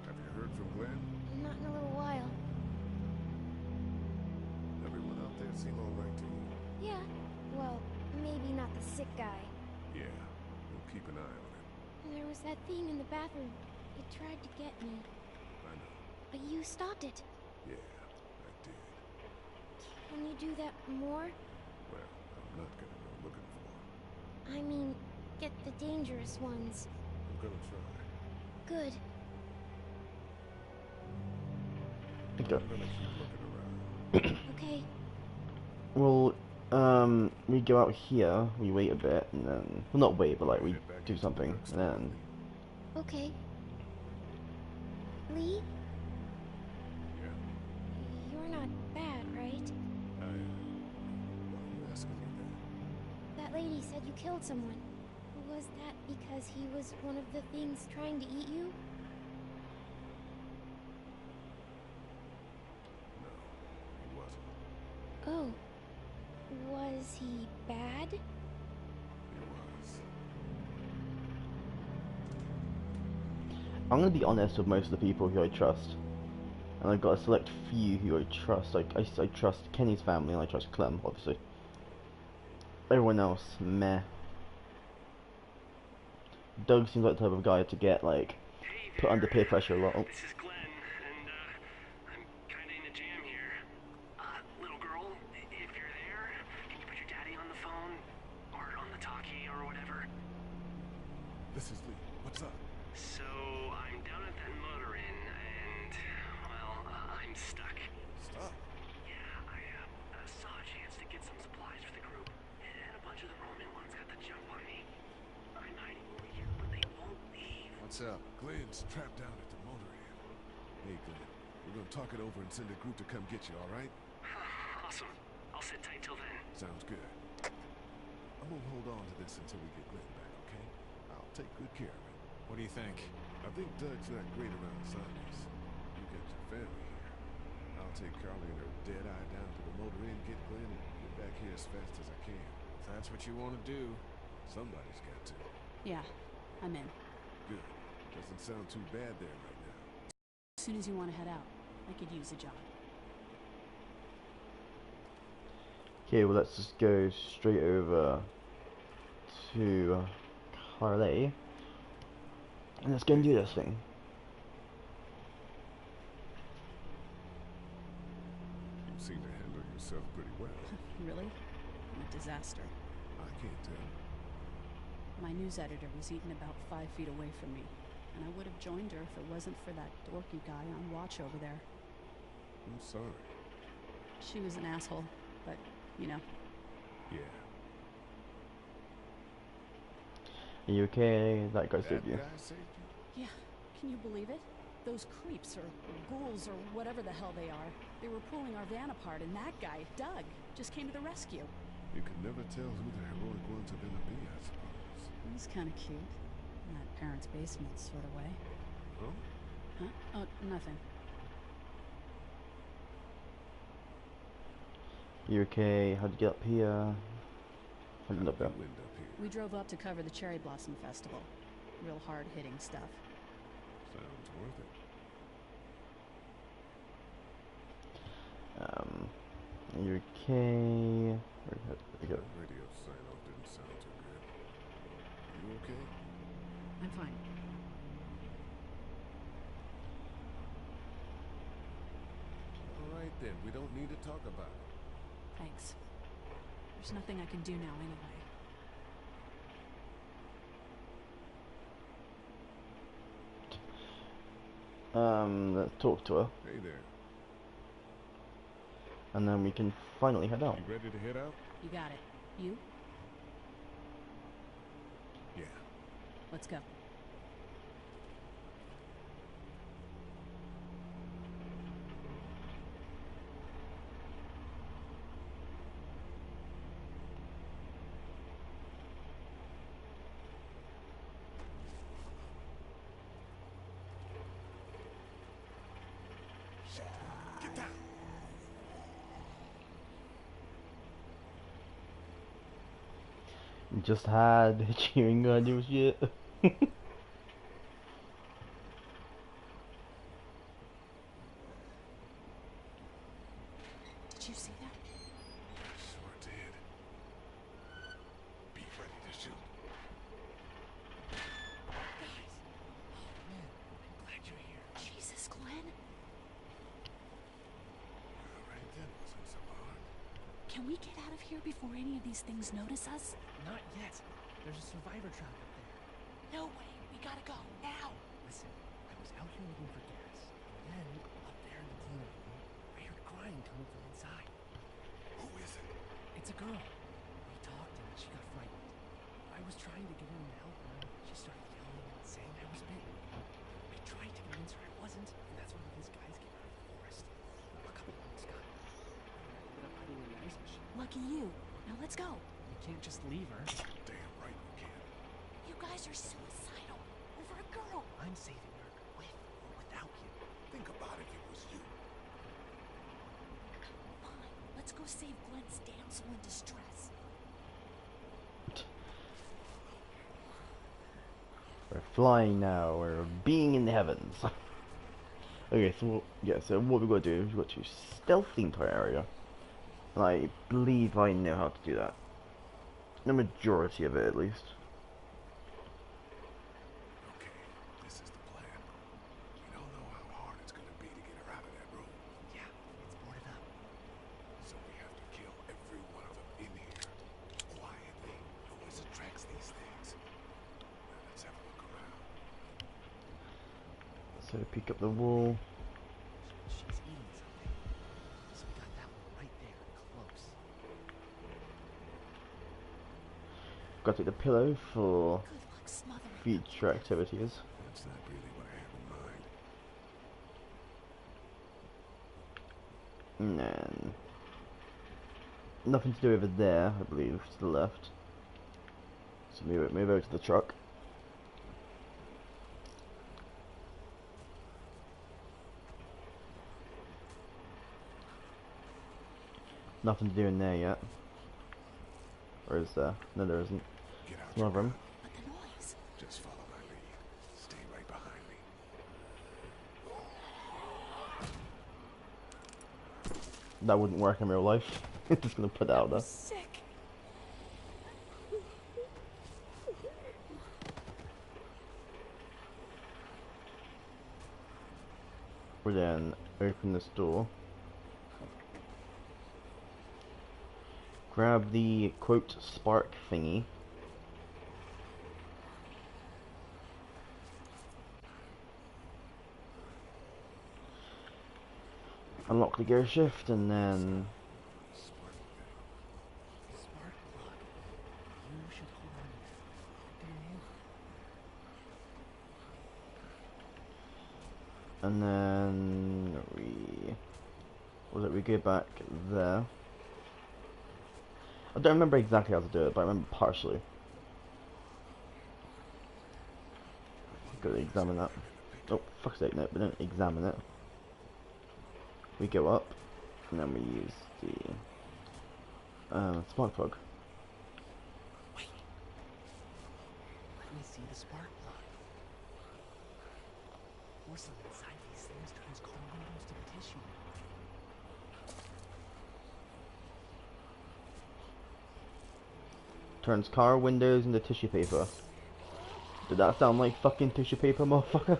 Have you heard from Glenn?
Not in a little while. Well, maybe not the sick guy.
Yeah, we'll keep an eye on him.
There was that thing in the bathroom. It tried to get me.
I know.
But you stopped it.
Yeah, I did.
Can you do that more?
Well, I'm not gonna go looking for him.
I mean, get the dangerous ones.
I'm gonna try.
Good.
Okay.
I'm gonna keep looking around.
Okay.
Well, we go out here, we wait a bit, and then, well, not wait, but like we do something, and then.
Okay. Lee?
Yeah.
You're not bad, right?
Why are you asking me that?
That lady said you killed someone. Was that because he was one of the things trying to eat you?
No, he wasn't.
Oh. Was he bad?
He was.
I'm gonna be honest with most of the people who I trust. And I've got a select few who I trust. Like, I trust Kenny's family, and I trust Clem, obviously. Everyone else, meh. Doug seems like the type of guy to get, like, put under peer pressure a lot.
This is Glenn, and I'm kinda in a jam here. Little girl, if you're there, can you put your daddy on the phone? Or on the talkie or whatever?
This is Lee. What's up?
So, I'm down at that motor inn, and, well, I'm stuck.
Stuck?
Yeah, I saw a chance to get some supplies for the group, and a bunch of the Roman ones got the jump on me. I'm hiding over here, but they won't leave.
What's up?
Glenn's trapped down at the motor inn. Hey, Glenn. We're gonna talk it over and send a group to come get you, alright?
Awesome. I'll sit tight till then.
Sounds good. I'm gonna hold on to this until we get Glenn back, okay? I'll take good care of it.
What do you think?
I think Doug's not great around zombies. You got your family here. I'll take Carly and her dead eye down to the motor inn, get Glenn, and get back here as fast as I can.
If that's what you want to do.
Somebody's got to.
Yeah, I'm in.
Good. Doesn't sound too bad there right now.
As soon as you want to head out, I could use a job.
Okay, well, let's just go straight over to Carly. And let's go and do this thing.
You seem to handle yourself pretty well.
Really? I'm a disaster.
I can't tell.
My news editor was eaten about 5 feet away from me, and I would have joined her if it wasn't for that dorky guy on watch over there.
I'm sorry.
She was an asshole, but, you know.
Yeah.
Are you okay? That guy saved you.
That guy saved you?
Yeah, can you believe it? Those creeps, or ghouls, or whatever the hell they are, they were pulling our van apart, and that guy, Doug, just came to the rescue.
You can never tell who the heroic ones are gonna be, I suppose.
It was kind of cute. In that parents' basement sort of way.
Huh?
Huh? Oh, nothing.
You okay? How'd you get up here? How'd you end up here?
We drove up to cover the Cherry Blossom Festival. Real hard-hitting stuff.
Sounds worth it.
Are you okay? Where'd you go?
Radio sign-off didn't sound too good. You okay?
I'm fine.
All right then, we don't need to talk about it.
Thanks. There's nothing I can do now anyway.
Let's talk to her.
Hey there.
And then we can finally head out.
You ready to head out?
You got it. You?
Yeah.
Let's go.
Get down.
Just had chewing gun and shit.
Did you see that?
Sure did.
Can we get out of here before any of these things notice us?
Not yet. There's a survivor trap up there.
No way. We gotta go now.
Listen, I was out here looking for gas. And then, up there in the cleaner room, I heard crying coming from inside.
Who is it?
It's a girl. We talked and she got frightened. I was trying to get her to help her. She started yelling and saying I was bitten. I tried to convince her I wasn't, and that's when these guys came out of the forest. A couple of them got her. I ended up hiding in the ice machine.
Lucky you. Now let's go.
We can't just leave her.
Damn right we can.
You guys are suicidal. Over a girl.
I'm saving her, with or without you.
Think about if it was you.
Fine. Let's go save Glenn's damsel in distress.
We're flying now. We're being in the heavens. Okay, so yeah, so what we've got to do is we've got to stealth the entire area. And I believe I know how to do that. The majority of it, at least.
Okay, this is the plan. We don't know how hard it's gonna be to get her out of that room.
Yeah, it's boarded up.
So we have to kill every one of them in here. Quietly. Noise attracts these things. Now let's have a look around.
So pick up the wall.
She's eating something. So we got that one right there, close.
Got to take the pillow for
Good luck smothering.
future activities.
That's not really what I have in mind.
And then nothing to do over there, I believe, to the left. So move over to the truck. Nothing to do in there yet. Or is there? No, there isn't.
Get out.
Some of them.
But the noise.
Just follow my lead. Stay right behind me.
That wouldn't work in real life. Just gonna put that out there.
Sick.
We then open this door. Grab the quote spark thingy. Unlock the gear shift and then
Spark plug. You should hold on to that. Get your hand on
and then we go back there. I don't remember exactly how to do it, but I remember partially. Gotta examine that. Oh, fuck's sake, no, we don't examine it. We go up, and then we use the spark plug.
Wait. Let me see the spark plug. Porcelain inside these things turns car windows to tissue.
Turns car windows into tissue paper. Did that sound like fucking tissue paper, motherfucker?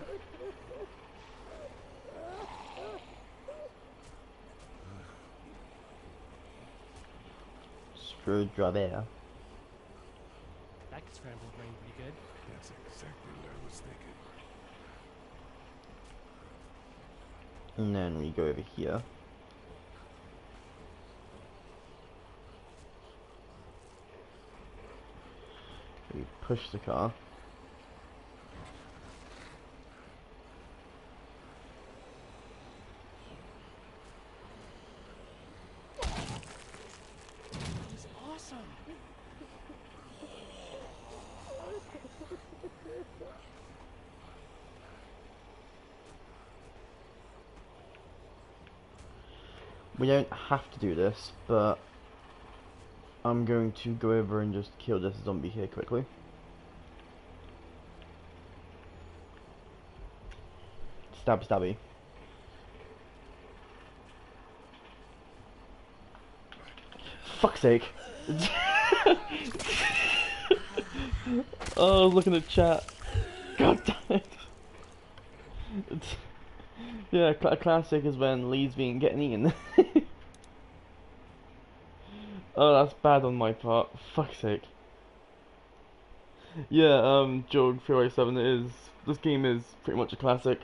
Screwdriver.
That could scramble the brain pretty good.
That's exactly what I was thinking.
And then we go over here. We push the car.
It's awesome.
We don't have to do this, but I'm going to go over and just kill this zombie here quickly. Stab stabby. Fuck's sake. Oh, I was looking at chat. God damn it. Yeah, a classic is when Lee's getting eaten. Oh, that's bad on my part. Fuck's sake. Yeah, Jorg 307 is. This game is pretty much a classic.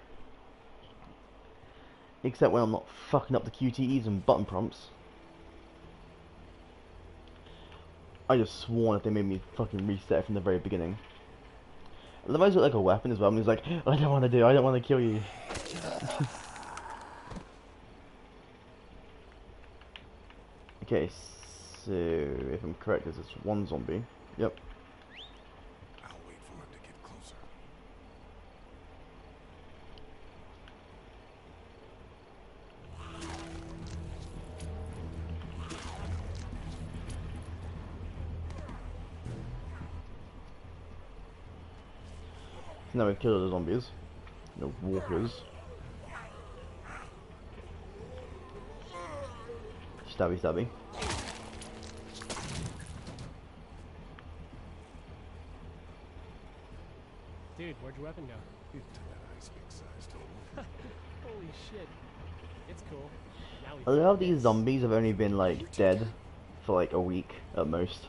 Except when I'm not fucking up the QTEs and button prompts. I just sworn if they made me fucking reset it from the very beginning. The guy's got like a weapon as well, and he's like, I don't want to kill you. Okay, so if I'm correct, there's just one zombie. Yep.
I'll wait for him to get closer.
Now we've killed all the zombies. No walkers. Stabby stabby.
Dude, where'd your weapon go?
Into that ice big-sized hole.
Holy shit. It's cool. Now
A lot of these zombies have only been like dead for like a week at most.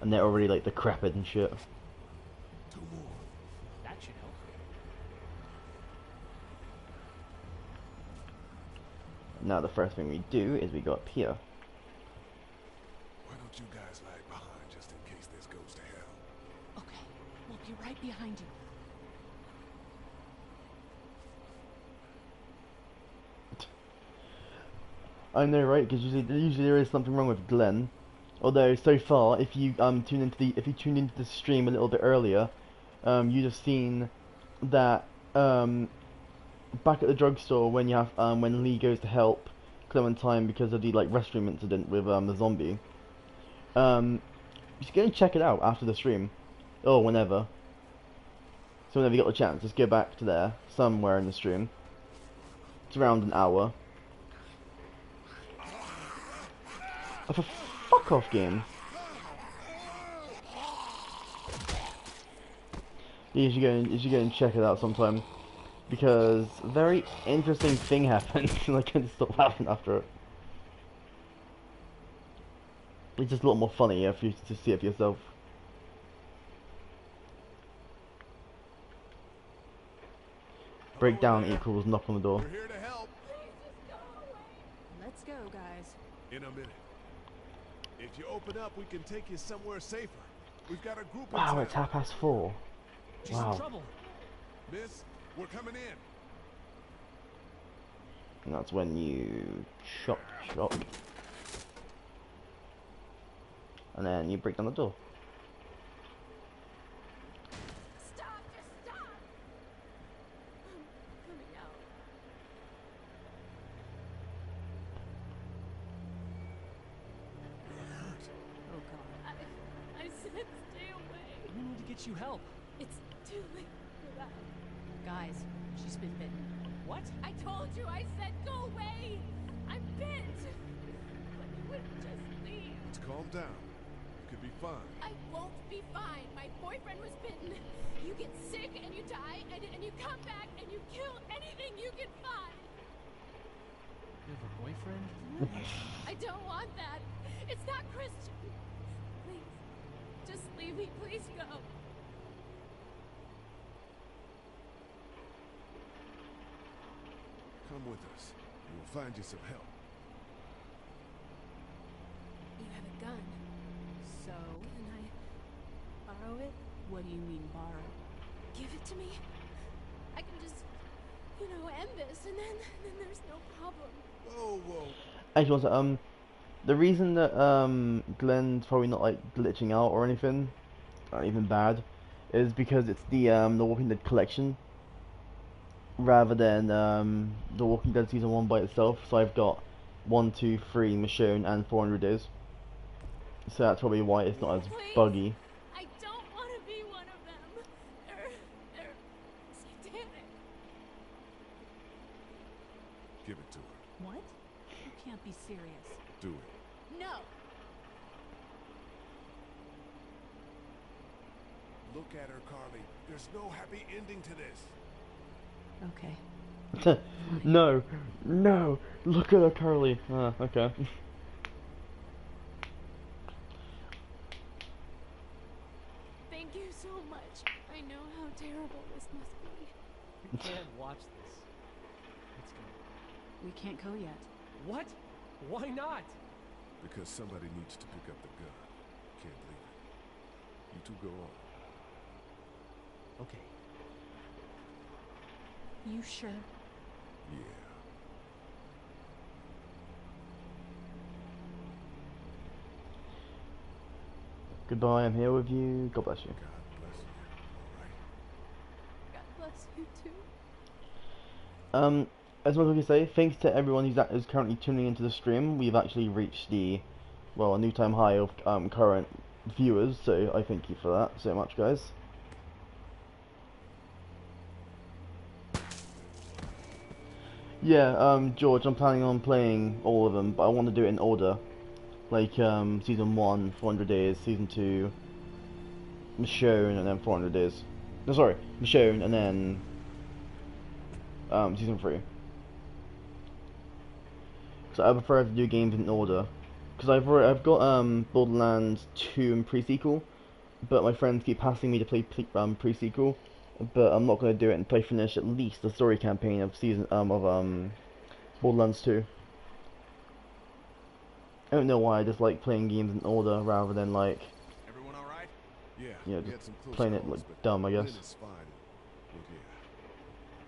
And they're already like decrepit and shit.
Two more.
That should help.
Now the first thing we do is we go up here.
Why don't you guys lag behind just in case this goes to hell?
Okay, we'll be right behind you.
I know, right? Because usually there is something wrong with Glenn. Although so far, if you tuned into the stream a little bit earlier, you'd have seen that back at the drugstore when when Lee goes to help Clementine because of the like restroom incident with the zombie. You should go and check it out after the stream, or whenever. So whenever you got the chance, just go back to there somewhere in the stream. It's around an hour. Of a fuck off game. You should go and check it out sometime, because a very interesting thing happened, and I couldn't stop laughing after it. It's just a lot more funny if you to see it for yourself. Breakdown equals knock on the door.
We're here to help.
Let's go, guys.
In a minute. If you open up, we can take you somewhere safer. We've got a group in
Wow,
town.
it's 4:30.
She's in
Wow.
trouble.
Miss, we're coming in.
And that's when you chop. And then you break down the door.
Stop! Just stop! I'm coming out.
Oh god.
I said stay away.
We need to get you help.
It's too late for that.
Guys, she's been bitten.
What?
I told you, I said go away! I'm bit! But you wouldn't just leave.
Let's calm down. You could be fine.
I won't be fine. My boyfriend was bitten. You get sick and you die, and you come back and you kill anything you can find.
You have a boyfriend?
I don't want that. It's not Christian. Please, just leave me. Please go.
Come with us. And we'll find you some help.
You have a gun.
So,
Can I borrow it?
what do you mean borrow?
Give it to me. I can just, end this, and then there's no problem.
Whoa, whoa.
Actually, also, the reason that Glenn's probably not like glitching out or anything, not even bad, is because it's the Walking Dead collection rather than the Walking Dead season 1 by itself. So I've got 1, 2, 3 Michonne and 400 Days. So that's probably why it's not as buggy.
I don't want to be one of them. They're satanic.
Give it to her.
What? You can't be serious.
Do it.
No.
Look at her, Carly. There's no happy ending to this.
Okay.
No, look at her, Carly. Ah, okay.
I know how terrible this must be.
You can't watch this. Let's go.
We can't go yet.
What? Why not?
Because somebody needs to pick up the gun. Can't leave it. You two go on.
Okay.
You sure?
Yeah.
Goodbye, I'm here with you. God bless you.
God bless you too.
As much as we can say, thanks to everyone who's currently tuning into the stream. We've actually reached a new time high of current viewers, so I thank you for that so much, guys. Yeah, George, I'm planning on playing all of them, but I want to do it in order. Like, Season 1, 400 days, Season 2, Michonne, and then 400 days. No, sorry, Michonne, and then, Season 3. So I prefer to do games in order. Because I've got, Borderlands 2 and pre-sequel, but my friends keep asking me to play pre-sequel, but I'm not going to do it until I finish at least the story campaign of Borderlands 2. I don't know why, I just like playing games in order rather than like,
Everyone all right?
Yeah,
you know,
we had
just
some close
playing it
calls,
like
but
dumb, I
Lynn
guess.
is fine. Look here.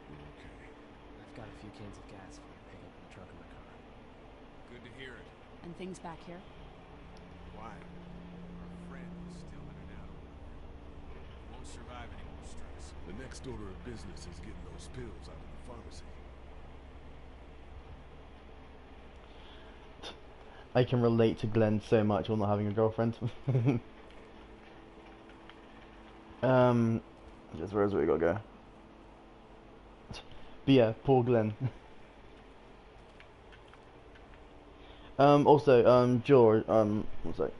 We're okay.
I've got a few cans of gas for you to pick up in the trunk of my car.
Good to hear it.
And things back here?
Why? Our friend is still in and out. Won't survive any more stress.
The next order of business is getting those pills out of the pharmacy.
I can relate to Glenn so much while not having a girlfriend. Just where's we gotta go? But yeah, poor Glenn. Also, George, one sec.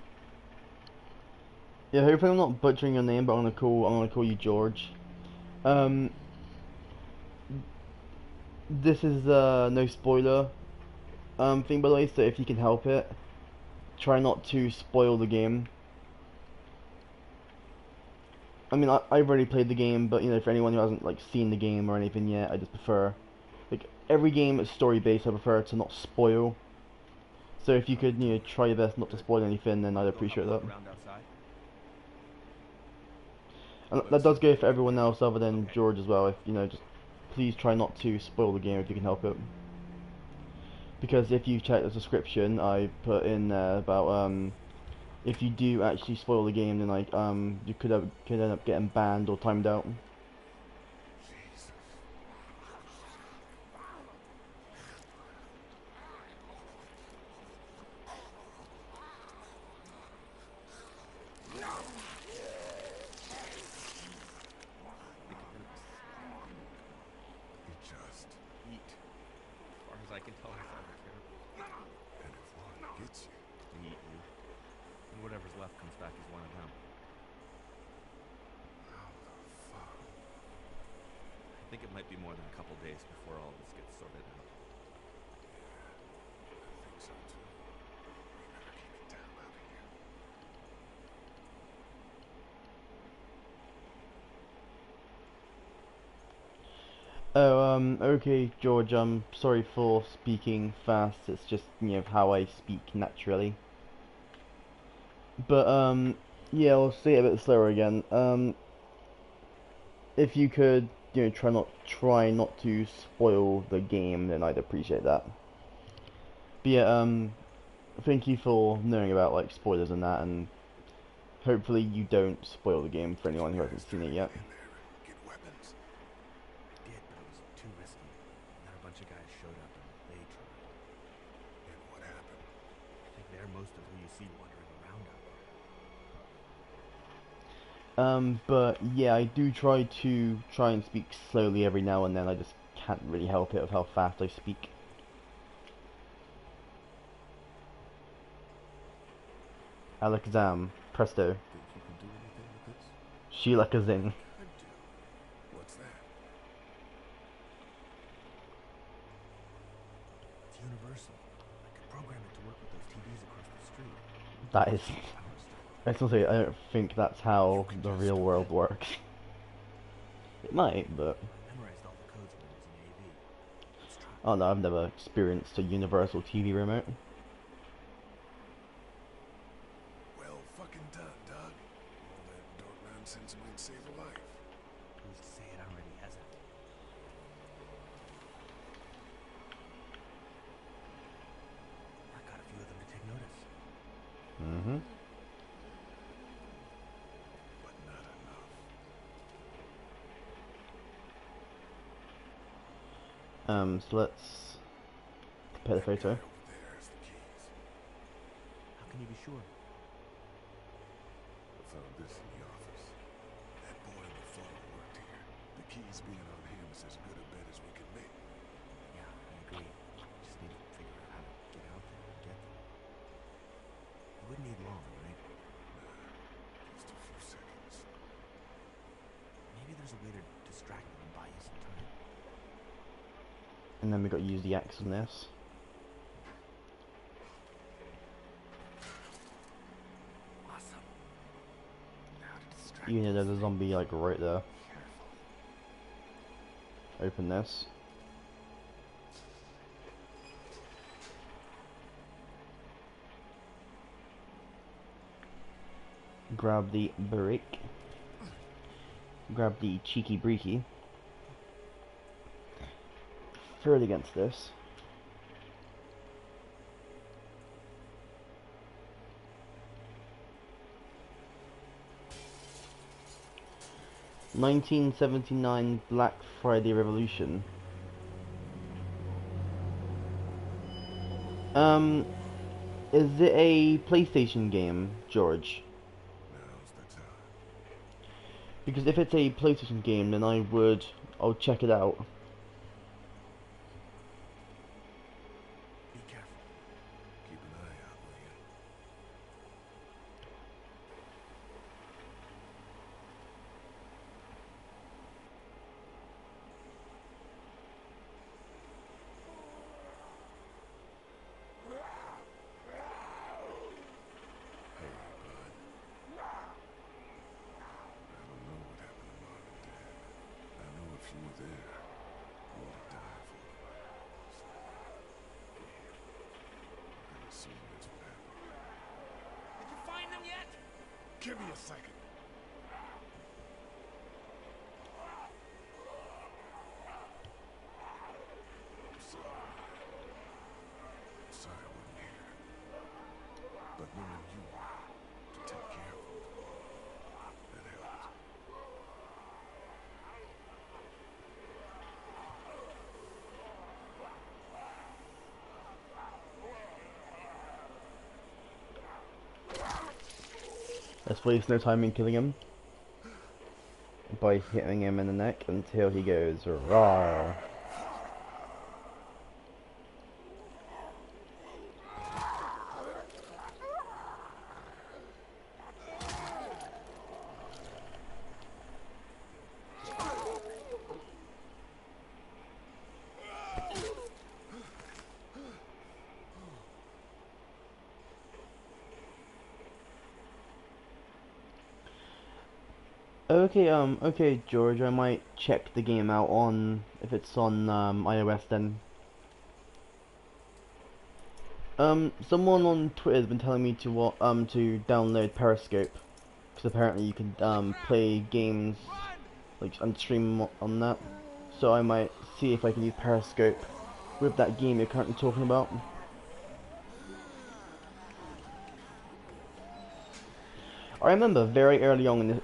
Yeah, hopefully I'm not butchering your name, but I'm gonna call you George. This is no spoiler thing, by the way, so if you can help it, try not to spoil the game. I mean, I've already played the game, but you know, for anyone who hasn't like seen the game or anything yet, I just prefer, like, every game is story based. I prefer to not spoil. So if you could, you know, try your best not to spoil anything, then I'd appreciate that. And that does go for everyone else other than George as well. If you know, just please try not to spoil the game if you can help it. Because if you check the description, I put in there about if you do actually spoil the game, then like you could end up getting banned or timed out.
Just
eat. As far as I can tell, I don't care.
and if one gets you,
They eat you. And whatever's left comes back as one of them.
how the fuck?
I think it might be more than a couple days before all this gets sorted out.
I think so too. We better keep it down out of here.
Oh, okay, George, I'm sorry for speaking fast, it's just, you know, how I speak naturally. But, yeah, I'll say it a bit slower again. If you could, you know, try not to spoil the game, then I'd appreciate that. But yeah, thank you for knowing about, like, spoilers and that, and hopefully you don't spoil the game for anyone who hasn't seen it yet.
Get weapons.
I did, but it was too risky. And then a bunch of guys showed up and they tried.
And what happened?
I think they're most of who you see wandering around out there.
But yeah, I do try and speak slowly every now and then. I just can't really help it with how fast I speak. Alakazam, presto.
Think you can do anything with this?
Sheila Kazing.
I do. What's that?
It's universal. I could program it to work with those TVs across the street.
That is. I still say I don't think that's how the real world works. It might, but
I memorized all the codes when I was in AV. Let's try.
oh no, I've never experienced a universal TV remote.
Well fucking done, Doug. All that dark nonsense might save a life.
Who's to say it already hasn't? I got a few of them to take notice.
Mm-hmm.
But not enough.
So let's compare the photo.
Over there's the keys.
How can you be sure?
I found this in the office. That boy in the photo worked here. The keys being on him is as good a bet as we can make.
Yeah, I agree. Just need to figure out how to get out there and get them. It wouldn't need long, right?
Nah, just a few seconds.
Maybe there's a way to distract them and buy you some time.
And then we got to use the axe on this.
Awesome. Now to distract
You know
this
there's a
thing.
zombie like right there.
Careful.
Open this. Grab the brick. Grab the cheeky breaky. Throw it against this. "1979 Black Friday Revolution." Is it a PlayStation game, George?
Now's the time.
Because if it's a PlayStation game, then I'll check it out.
Be careful.
Keep an eye out, will you? Hey, bud. I don't know what happened to Mom and Dad. I know if you were there, you would have died for them. I'm gonna assume that's what happened.
Did you find them yet?
Give me a second. I'm sorry I wasn't here. But knowing you to take care of them, that helped.
Let's waste no time in killing him by hitting him in the neck until he goes roar. Okay, George, I might check the game out on, if it's on, iOS then. Someone on Twitter has been telling me to download Periscope, because apparently you can, play games, like, and stream on that. So I might see if I can use Periscope with that game you're currently talking about. I remember very early on in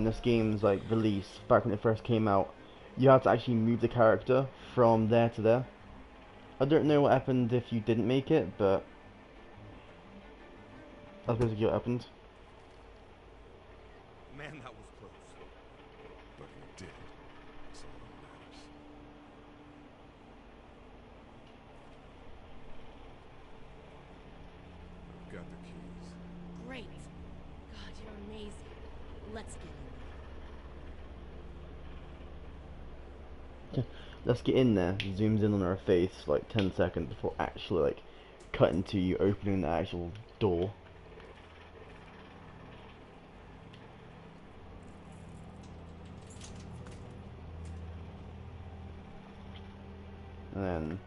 this game's like release, back when it first came out, you had to actually move the character from there to there. I don't know what happened if you didn't make it, but that's basically what happened.
Man, that was close.
But you did it. That's all that matters. I've got the keys.
Great. God, you're amazing. Let's get in.
Let's get in there. Zooms in on her face for like 10 seconds before actually like cutting to you opening the actual door. and then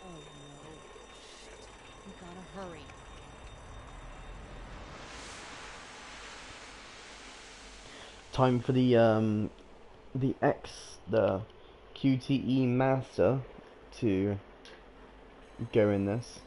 Oh no. Shit. We gotta hurry.
time for the QTE master to go in this.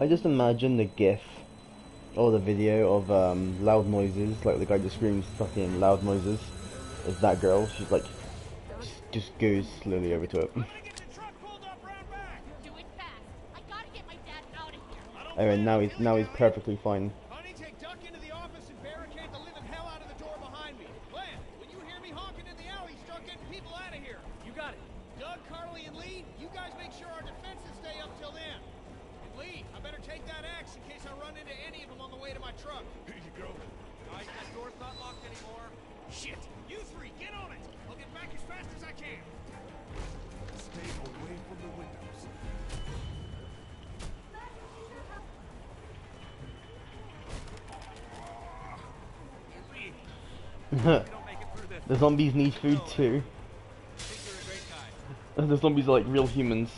I just imagine the GIF or the video of loud noises, like the guy just screams fucking loud noises. Is that girl? She's like, just goes slowly over to it. Anyway, now he's perfectly fine.
Honey, take Duck into the office and barricade the living hell out of the door behind me. Glenn, when you hear me honking in the alley, start getting people out of here. You got it. Doug, Carly, and Lee, you guys make sure our defenses stay up till then. And Lee, I better take that axe in case I run into any of them on the way to my truck.
Here you go.
Guys, that door's not locked anymore. Shit! You three, get on it! I'll get back as fast as I can.
Stay away from the windows.
The zombies need food too. The zombies are like real humans.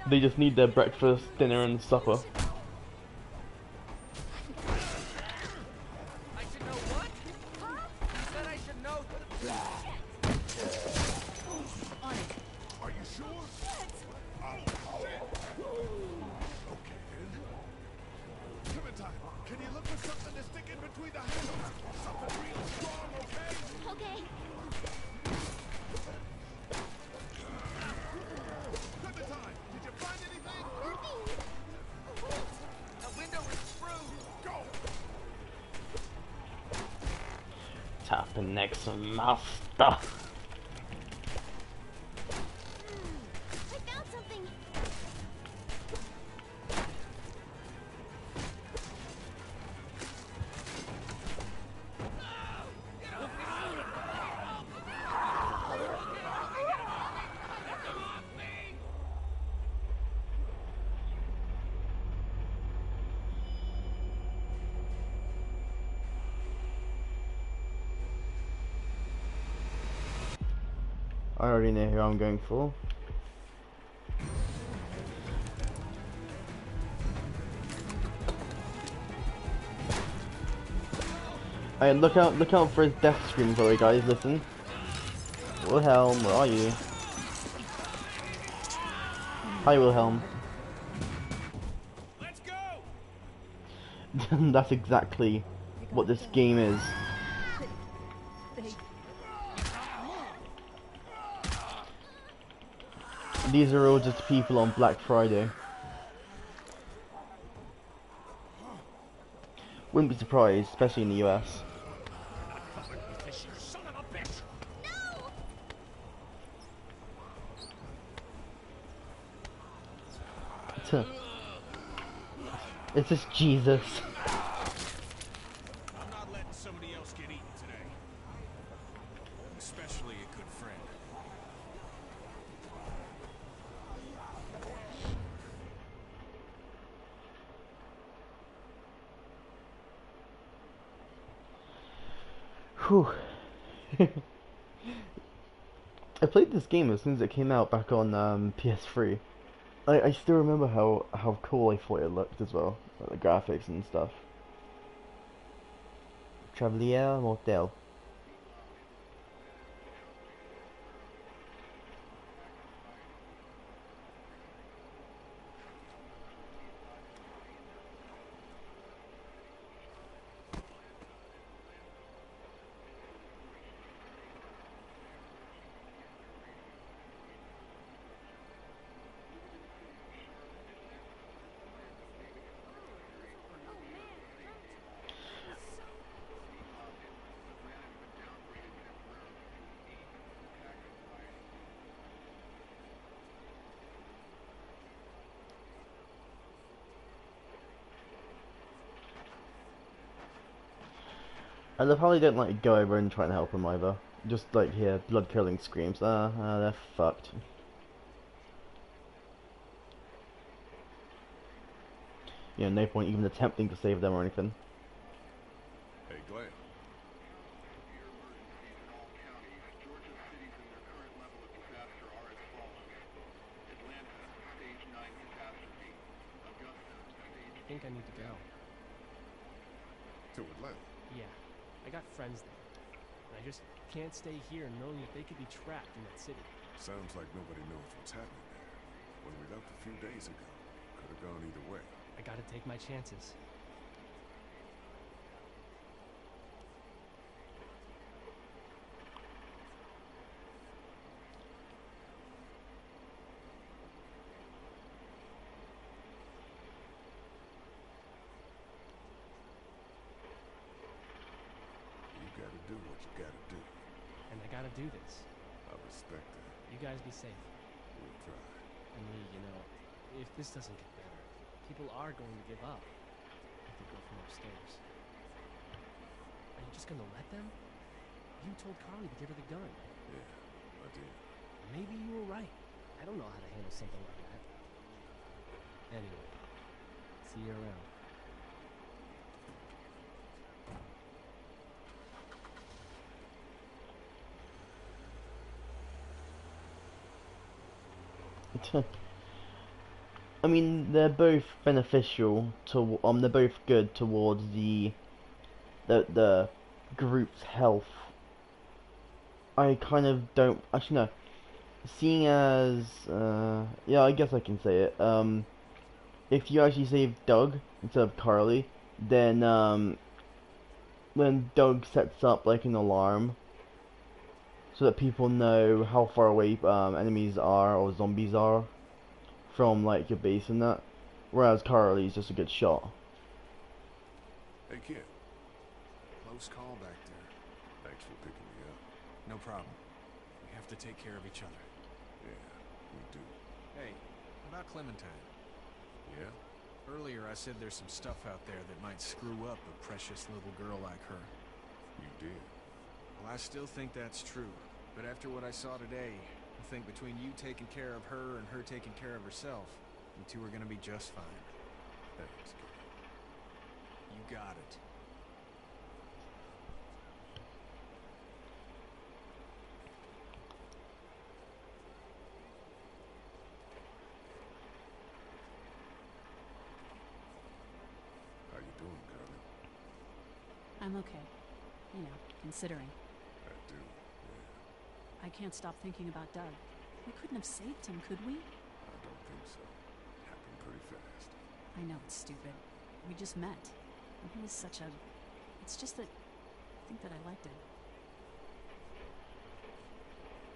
They just need their breakfast, dinner, and supper.
I should know what? Huh? You said I should know.
Are you sure? Oh, shit. Okay, then. Clementine, can you look for something to stick in between the handles? Something real strong, okay?
Okay.
Clementine, did you find anything?
Nothing.
The window is through.
Go!
Tap the next master.
I found something.
I already know who I'm going for. Hey, look out for his death screams, alright guys, listen. Wilhelm, where are you? Hi Wilhelm.
Let's go.
That's exactly what this game is. These are all just people on Black Friday. Wouldn't be surprised, especially in the US.
Son of a bitch!
It's just Jesus.
I'm not letting somebody else get eaten today. Especially a good friend.
Whew. I played this game as soon as it came out back on PS3. I still remember how cool I thought it looked as well, like the graphics and stuff. Travelier Motel. I love how they don't like go over and try and help him either. Just like hear blood curdling screams. They're fucked. You know, no point even attempting to save them or anything.
Hey, Glenn.
I think I need to go.
To Atlanta?
Yeah, I got friends there. And I just can't stay here knowing that they could be trapped in that city.
Sounds like nobody knows what's happening there. When we left a few days ago, could have gone either way.
I gotta take my chances.
You gotta do what you gotta do.
And I gotta do this.
I respect that.
You guys be safe.
We'll try.
And Lee, you know, if this doesn't get better, people are going to give up if they go from upstairs. Are you just gonna let them? You told Carly to give her the gun.
Yeah, I did.
Maybe you were right. I don't know how to handle something like that. Anyway, see you around.
I mean, they're both beneficial to they're both good towards the group's health. I kind of don't actually no. Seeing as yeah, I guess I can say it. If you actually save Doug instead of Carly, then when Doug sets up like an alarm so that people know how far away enemies are or zombies are from like your base and that, whereas Carly's just a good shot.
Hey, kid.
Close call back there.
Thanks for picking me up.
No problem. We have to take care of each other.
Yeah, we do.
Hey, about Clementine.
Yeah?
Earlier I said there's some stuff out there that might screw up a precious little girl like her.
You did.
Well, I still think that's true. But after what I saw today, I think between you taking care of her and her taking care of herself, you two are gonna be just fine.
Thanks, kid.
You got it.
How you doing, Carly?
I'm okay. You know, considering.
I do, yeah.
I can't stop thinking about Doug. We couldn't have saved him, could we?
I don't think so. Happened pretty fast.
I know it's stupid. We just met. And he was such a... It's just that... I think that I liked him.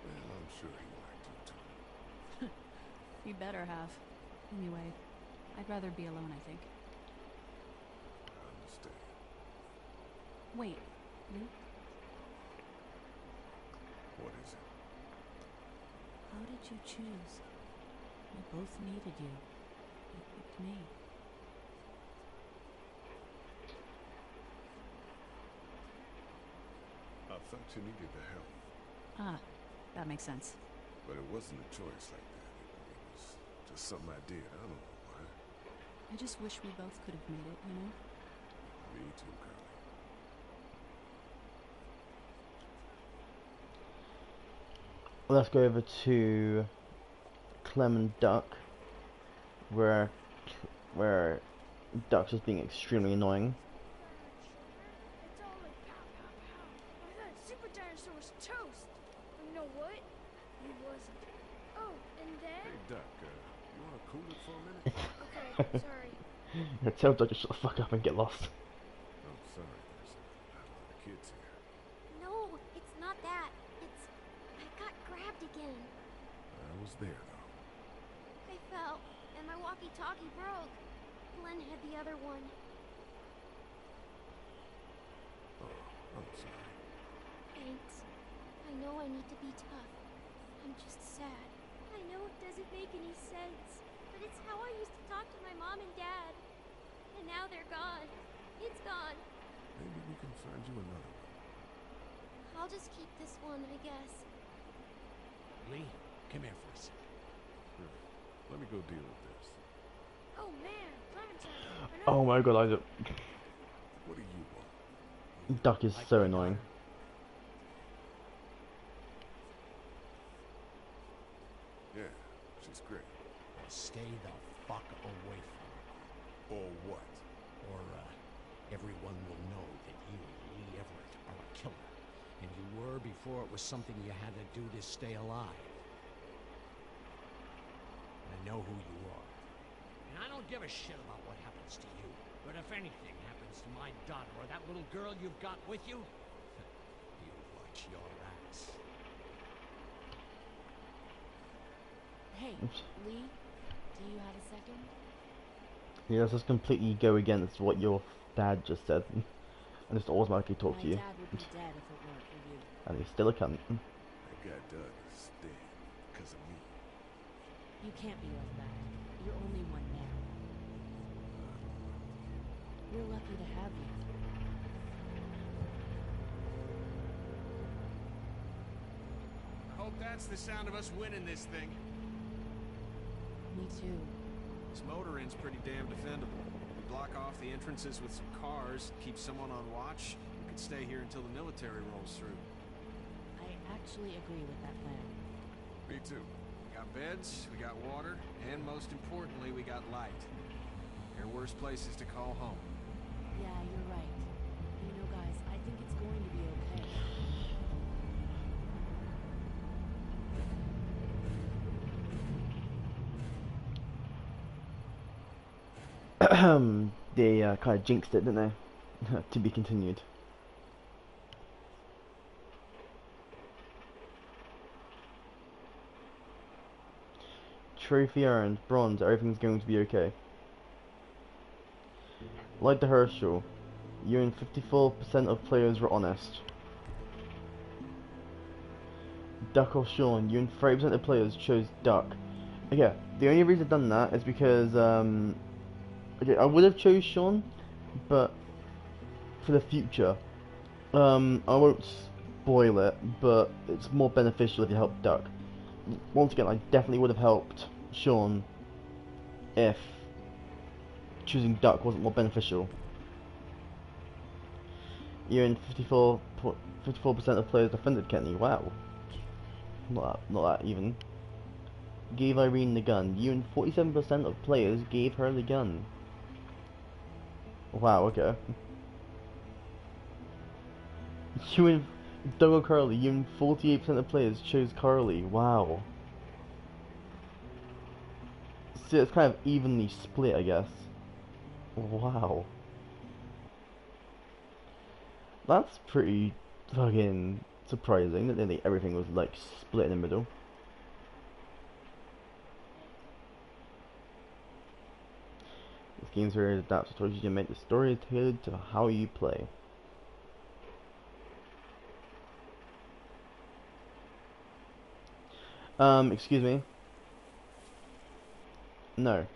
Well, I'm sure he liked you too.
He better have. Anyway, I'd rather be alone, I think.
I understand.
Wait, Luke?
What is it?
How did you choose? We both needed you. You picked me.
I thought you needed the help.
Ah, that makes sense.
But it wasn't a choice like that. It was just something I did. I don't know why.
I just wish we both could have made it, you know?
Me too, Carly.
Let's go over to Clem and Duck, where Duck's just being extremely annoying.
It's all like pow, pow, pow. I thought Super Dinosaur was toast. But you know what? He wasn't. Oh, and then...
Hey, Duck, you want to cool it for a minute?
Okay, sorry.
Tell Duck to shut the fuck up and get lost.
I'm sorry, there's not a lot of kids here.
No, it's not that. It's... I got grabbed again.
I was there, though.
I fell, and my walkie-talkie broke. Glenn had the other one.
Oh, I'm sorry.
Thanks. I know I need to be tough. I'm just sad. I know it doesn't make any sense, but it's how I used to talk to my mom and dad. And now they're gone. It's gone.
Maybe we can find you another one.
I'll just keep this one, I guess.
Lee, come here for a second.
Here, let me go deal with this.
Oh man, Clementine.
Oh my god,
What do you want?
Duck is so annoying.
Yeah, she's great.
Stay the fuck away from her.
Or what?
Or, everyone will know that you, Lee Everett, are a killer. And you were before it was something you had to do to stay alive. I know who you are. And I don't give a shit about what happens to you. But if anything happens to my daughter or that little girl you've got with you, you watch your ass.
Hey, Lee, do you have a second?
Yeah, let's just completely go against what your dad just said. And just automatically talk to you.
My dad would be dead if it weren't for you.
And he's still a cunt.
That guy Doug is dead because of me.
You can't be like that. You're only one man. We're lucky to have you.
I hope that's the sound of us winning this thing.
Me too.
This motor inn's pretty damn defendable. We block off the entrances with some cars, keep someone on watch. We could stay here until the military rolls through.
I actually agree with that plan.
Me too.
We got beds, we got water, and most importantly, we got light. There are worse places to call home.
Yeah, you're right. You know, guys, I think it's going to be okay.
They kind of jinxed it, didn't they? To be continued. Trophy earned, bronze, everything's going to be okay. Like the Herschel, you and 54% of players were honest. Duck or Sean, you and 30% of players chose Duck. Okay, the only reason I've done that is because, okay, I would have chose Sean, but for the future, I won't spoil it, but it's more beneficial if you help Duck. Once again, I definitely would have helped Sean if choosing Duck wasn't more beneficial. You and 54% of players defended Kenny. Wow, not that even. Gave Irene the gun. You and 47% of players gave her the gun. Wow, okay. You and Doug or Carly, you and 48% of players chose Carly. Wow. So it's kind of evenly split, I guess. Wow. That's pretty fucking surprising that nearly everything was like split in the middle. This game's very adapted to you to make the story tailored to how you play. Excuse me? No.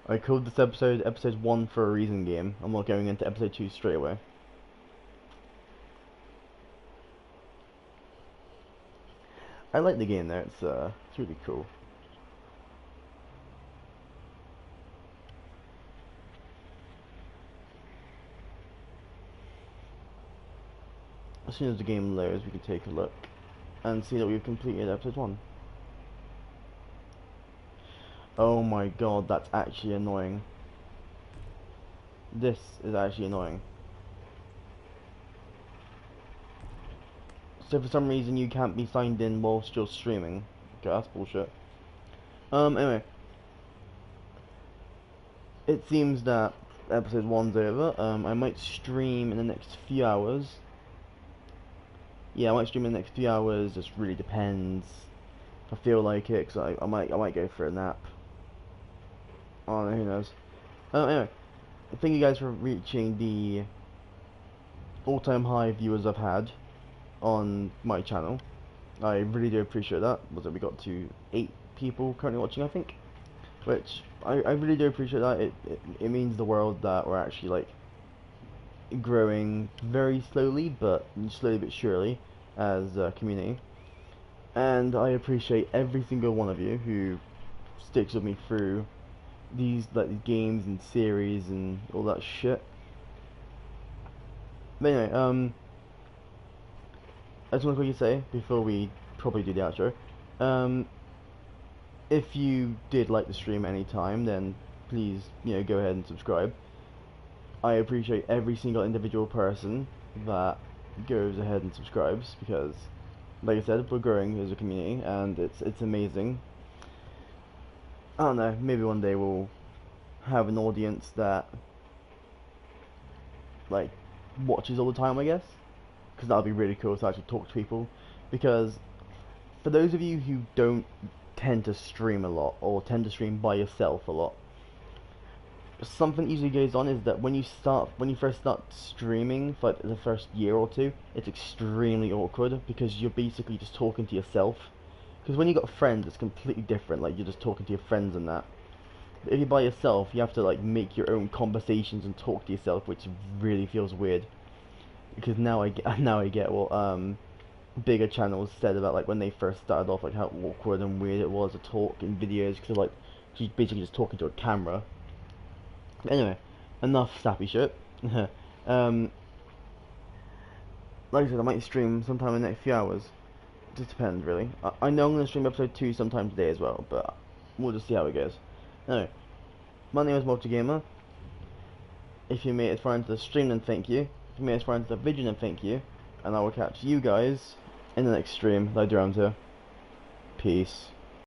I called this episode 1 for a reason game. I'm not going into episode 2 straight away. I like the game there, it's really cool. As soon as the game loads, we can take a look and see that we've completed episode 1. Oh my god, that's actually annoying. This is actually annoying. So for some reason you can't be signed in whilst you're streaming. Okay, that's bullshit. Anyway. It seems that episode 1's over. I might stream in the next few hours. Yeah, I might stream in the next few hours, just really depends. If I feel like it, cause I might go for a nap. I don't know, who knows. Anyway, thank you guys for reaching the all-time high viewers I've had on my channel. I really do appreciate that. We got to 8 people currently watching, I think. which I really do appreciate that. It means the world that we're actually like growing very slowly but surely as a community. And I appreciate every single one of you who sticks with me through these like games and series and all that shit. But anyway, I just want to quickly say before we probably do the outro, if you did like the stream at any time, then please, go ahead and subscribe. I appreciate every single individual person that goes ahead and subscribes because, like I said, we're growing as a community and it's amazing. I don't know, maybe one day we'll have an audience that like watches all the time, I guess, because that'll be really cool to actually talk to people. Because for those of you who don't tend to stream a lot or tend to stream by yourself a lot, something usually goes on is that when you first start streaming for like the first year or two, it's extremely awkward because you're basically just talking to yourself. Because when you got friends, it's completely different. Like you're just talking to your friends and that. But if you're by yourself, you have to like make your own conversations and talk to yourself, which really feels weird. Because now I get what bigger channels said about like when they first started off, like how awkward and weird it was to talk in videos because like she's basically just talking to a camera. Anyway, enough sappy shit. Like I said, I might stream sometime in the next few hours. Just depends, really. I know I'm going to stream episode 2 sometime today as well, but we'll just see how it goes. Anyway, my name is Multigamer. If you made it far into the stream, then thank you. If you made it far into the video, then thank you. And I will catch you guys in the next stream. Later on, too. Peace.